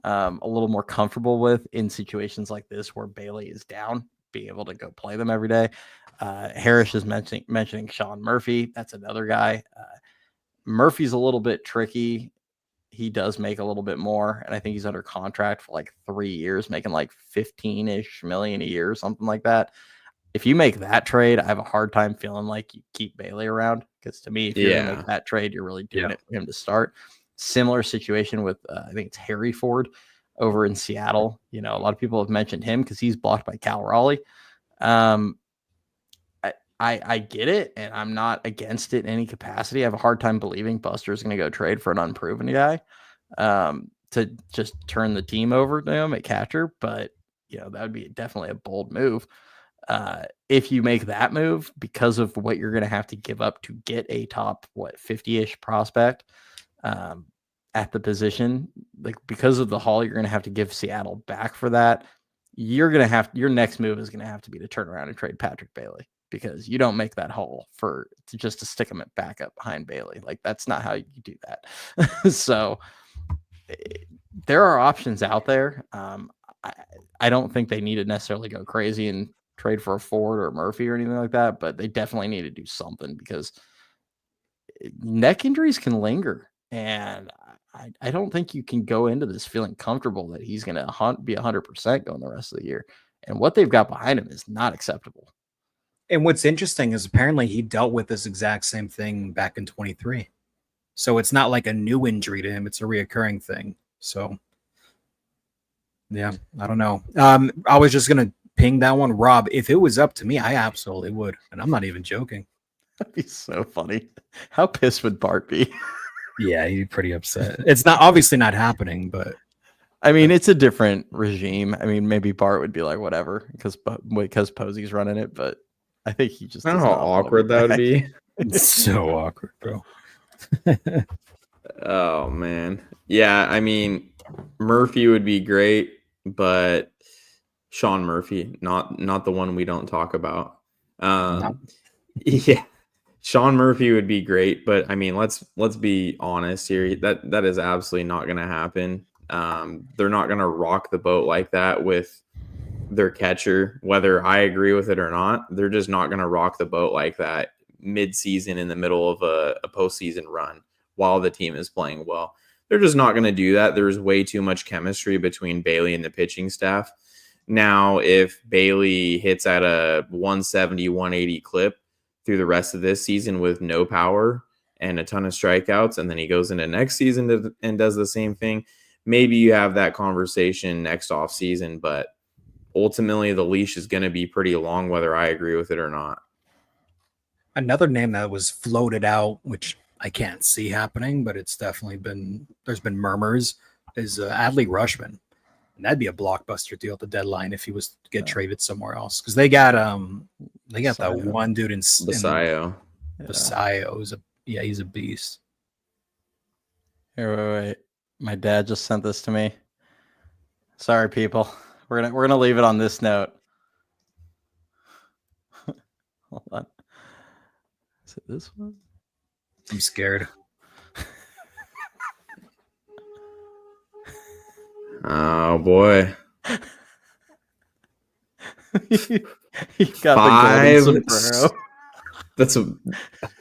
Speaker 1: a little more comfortable with in situations like this where Bailey is down, being able to go play them every day. Harris is mentioning Sean Murphy. That's another guy. Murphy's a little bit tricky. He does make a little bit more, and I think he's under contract for like 3 years, making like 15-ish million a year, something like that. If you make that trade, I have a hard time feeling like you keep Bailey around, because to me, if you're going to make that trade, you're really doing it for him to start. Similar situation with, I think it's Harry Ford over in Seattle. A lot of people have mentioned him because he's blocked by Cal Raleigh. I get it, and I'm not against it in any capacity. I have a hard time believing Buster's going to go trade for an unproven guy to just turn the team over to him at catcher. But, that would be definitely a bold move. If you make that move because of what you're going to have to give up to get a top, 50-ish prospect at the position, like because of the haul you're going to have to give Seattle back for that, your next move is going to have to be to turn around and trade Patrick Bailey, because you don't make that haul just to stick him at backup behind Bailey. Like, that's not how you do that. So there are options out there. I don't think they need to necessarily go crazy and trade for a Ford or Murphy or anything like that, but they definitely need to do something, because neck injuries can linger. And I don't think you can go into this feeling comfortable that he's going to be 100% going the rest of the year. And what they've got behind him is not acceptable.
Speaker 2: And what's interesting is apparently he dealt with this exact same thing back in 23. So it's not like a new injury to him. It's a reoccurring thing. So, yeah, I don't know. I was just going to ping that one. Rob, if it was up to me, I absolutely would. And I'm not even joking.
Speaker 1: That'd be so funny. How pissed would Bart be?
Speaker 2: Yeah, he'd be pretty upset. It's not obviously not happening, but
Speaker 1: I mean, it's a different regime. I mean, maybe Bart would be like, whatever, because Posey's running it, but I think he just.
Speaker 3: I don't know how awkward that would be.
Speaker 2: It's so awkward, bro.
Speaker 3: Oh man, yeah. I mean, Murphy would be great, but Sean Murphy, not the one we don't talk about. Yeah. Sean Murphy would be great, but I mean, let's be honest here. That is absolutely not going to happen. They're not going to rock the boat like that with their catcher, whether I agree with it or not. They're just not going to rock the boat like that mid-season in the middle of a postseason run while the team is playing well. They're just not going to do that. There's way too much chemistry between Bailey and the pitching staff. Now, if Bailey hits at a 170, 180 clip through the rest of this season with no power and a ton of strikeouts, and then he goes into next season and does the same thing, maybe you have that conversation next off season, but ultimately the leash is going to be pretty long, whether I agree with it or not.
Speaker 2: Another name that was floated out, which I can't see happening, but it's definitely there's been murmurs, is Adley Rutschman. And that'd be a blockbuster deal at the deadline if he was to get traded somewhere else, because they got that one dude in
Speaker 3: Basayo.
Speaker 2: Basayo. He's a beast.
Speaker 1: Here, wait. My dad just sent this to me. Sorry, people. We're gonna leave it on this note. Hold on. Is it this one?
Speaker 2: I'm scared.
Speaker 3: Oh boy.
Speaker 1: He got the golden sombrero.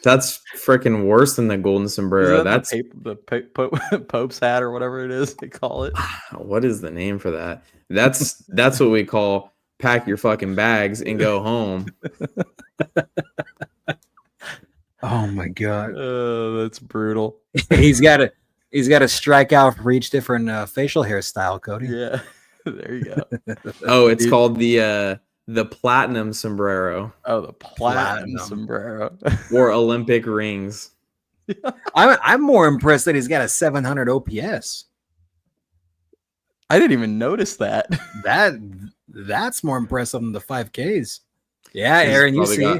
Speaker 3: That's freaking worse than the golden sombrero. That's
Speaker 1: the Pope's hat or whatever it is they call it.
Speaker 3: What is the name for that? That's what we call pack your fucking bags and go home.
Speaker 2: Oh my god.
Speaker 1: Oh, that's brutal.
Speaker 2: He's got a strikeout for each different facial hairstyle, Cody.
Speaker 1: Yeah. There you go.
Speaker 3: Oh, it's called the platinum sombrero.
Speaker 1: Oh, the platinum sombrero.
Speaker 3: Or Olympic rings.
Speaker 2: I'm more impressed that he's got a 700 OPS.
Speaker 1: I didn't even notice that.
Speaker 2: That's more impressive than the 5Ks. Yeah, Aaron, you see.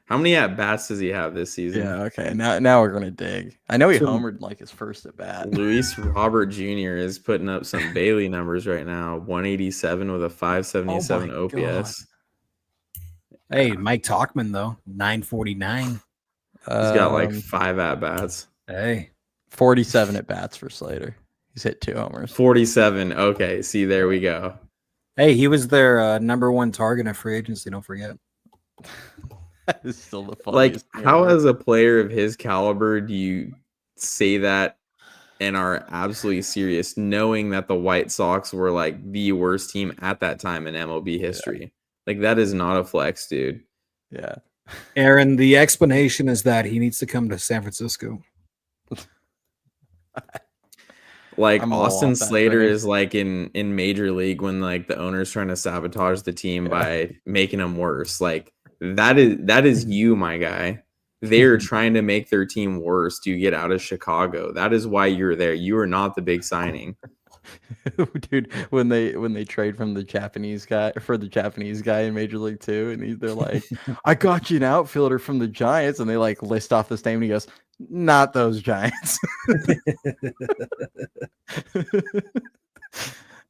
Speaker 3: How many at bats does he have this season?
Speaker 1: Yeah, okay. Now we're gonna dig. I know he homered like his first at bat.
Speaker 3: Luis Robert Jr. is putting up some Bailey numbers right now. 187 with a 577 OPS.
Speaker 2: God. Hey, Mike Talkman though, 949.
Speaker 3: He's got like 5 at bats.
Speaker 2: Hey,
Speaker 1: 47 at bats for Slater. He's hit 2 homers.
Speaker 3: 47. Okay, see, there we go.
Speaker 2: Hey, he was their number 1 target in free agency. Don't forget.
Speaker 1: That is still the funniest.
Speaker 3: Like, how as a player of his caliber do you say that and are absolutely serious, knowing that the White Sox were like the worst team at that time in MLB history? Yeah. Like, that is not a flex, dude.
Speaker 1: Yeah.
Speaker 2: Aaron, the explanation is that he needs to come to San Francisco.
Speaker 3: Like, Austin Slater is like in Major League when like the owner's trying to sabotage the team by making them worse. Like, That is you, my guy. They are trying to make their team worse to get out of Chicago. That is why you're there. You are not the big signing.
Speaker 1: Dude, when they trade from the Japanese guy in Major League Two, and they're like, "I got you an outfielder from the Giants," and they like list off this name, and he goes, "Not those Giants."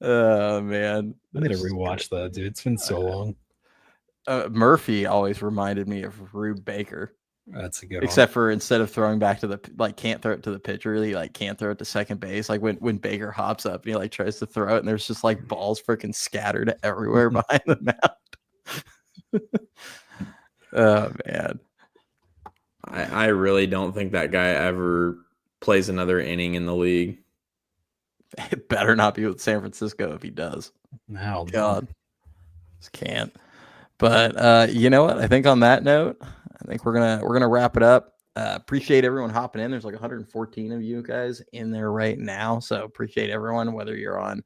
Speaker 1: Oh man,
Speaker 2: I need to rewatch that, dude. It's been so long.
Speaker 1: Murphy always reminded me of Rube Baker.
Speaker 2: That's a good
Speaker 1: Except for instead of throwing back to can't throw it to the pitcher, he can't throw it to second base. Like when Baker hops up and he tries to throw it, and there's just balls freaking scattered everywhere behind the mound. Oh man,
Speaker 3: I really don't think that guy ever plays another inning in the league.
Speaker 1: It better not be with San Francisco if he does.
Speaker 2: No,
Speaker 1: God, just can't. But you know what? I think on that note, I think we're gonna wrap it up. Appreciate everyone hopping in. There's 114 of you guys in there right now, so appreciate everyone, whether you're on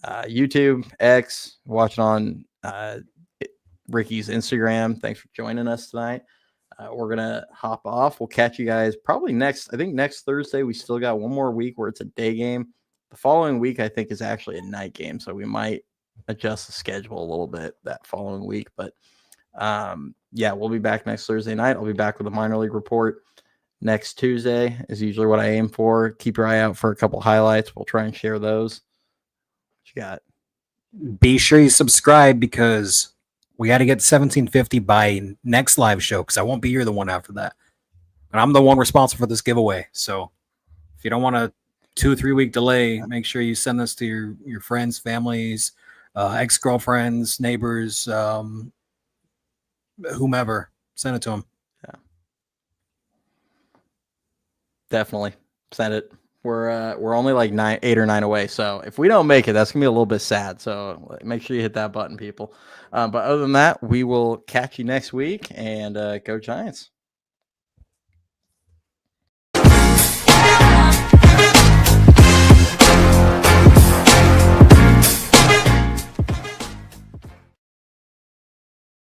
Speaker 1: YouTube, X, watching on Ricky's Instagram. Thanks for joining us tonight. We're gonna hop off. We'll catch you guys probably next Thursday. We still got one more week where it's a day game. The following week, I think, is actually a night game, so we might adjust the schedule a little bit that following week. But yeah, we'll be back next Thursday night. I'll be back with a minor league report next Tuesday is usually what I aim for. Keep your eye out for a couple highlights. We'll try and share those. What you got?
Speaker 2: Be sure you subscribe because we got to get 1750 by next live show because I won't be here the one after that. And I'm the one responsible for this giveaway. So if you don't want a 2 or 3 week delay, make sure you send this to your friends, families, ex-girlfriends, neighbors, whomever. Send it to them.
Speaker 1: Yeah, definitely send it. We're only 8 or 9 away, so if we don't make it, that's gonna be a little bit sad. So make sure you hit that button, people. But other than that, we will catch you next week, and go Giants.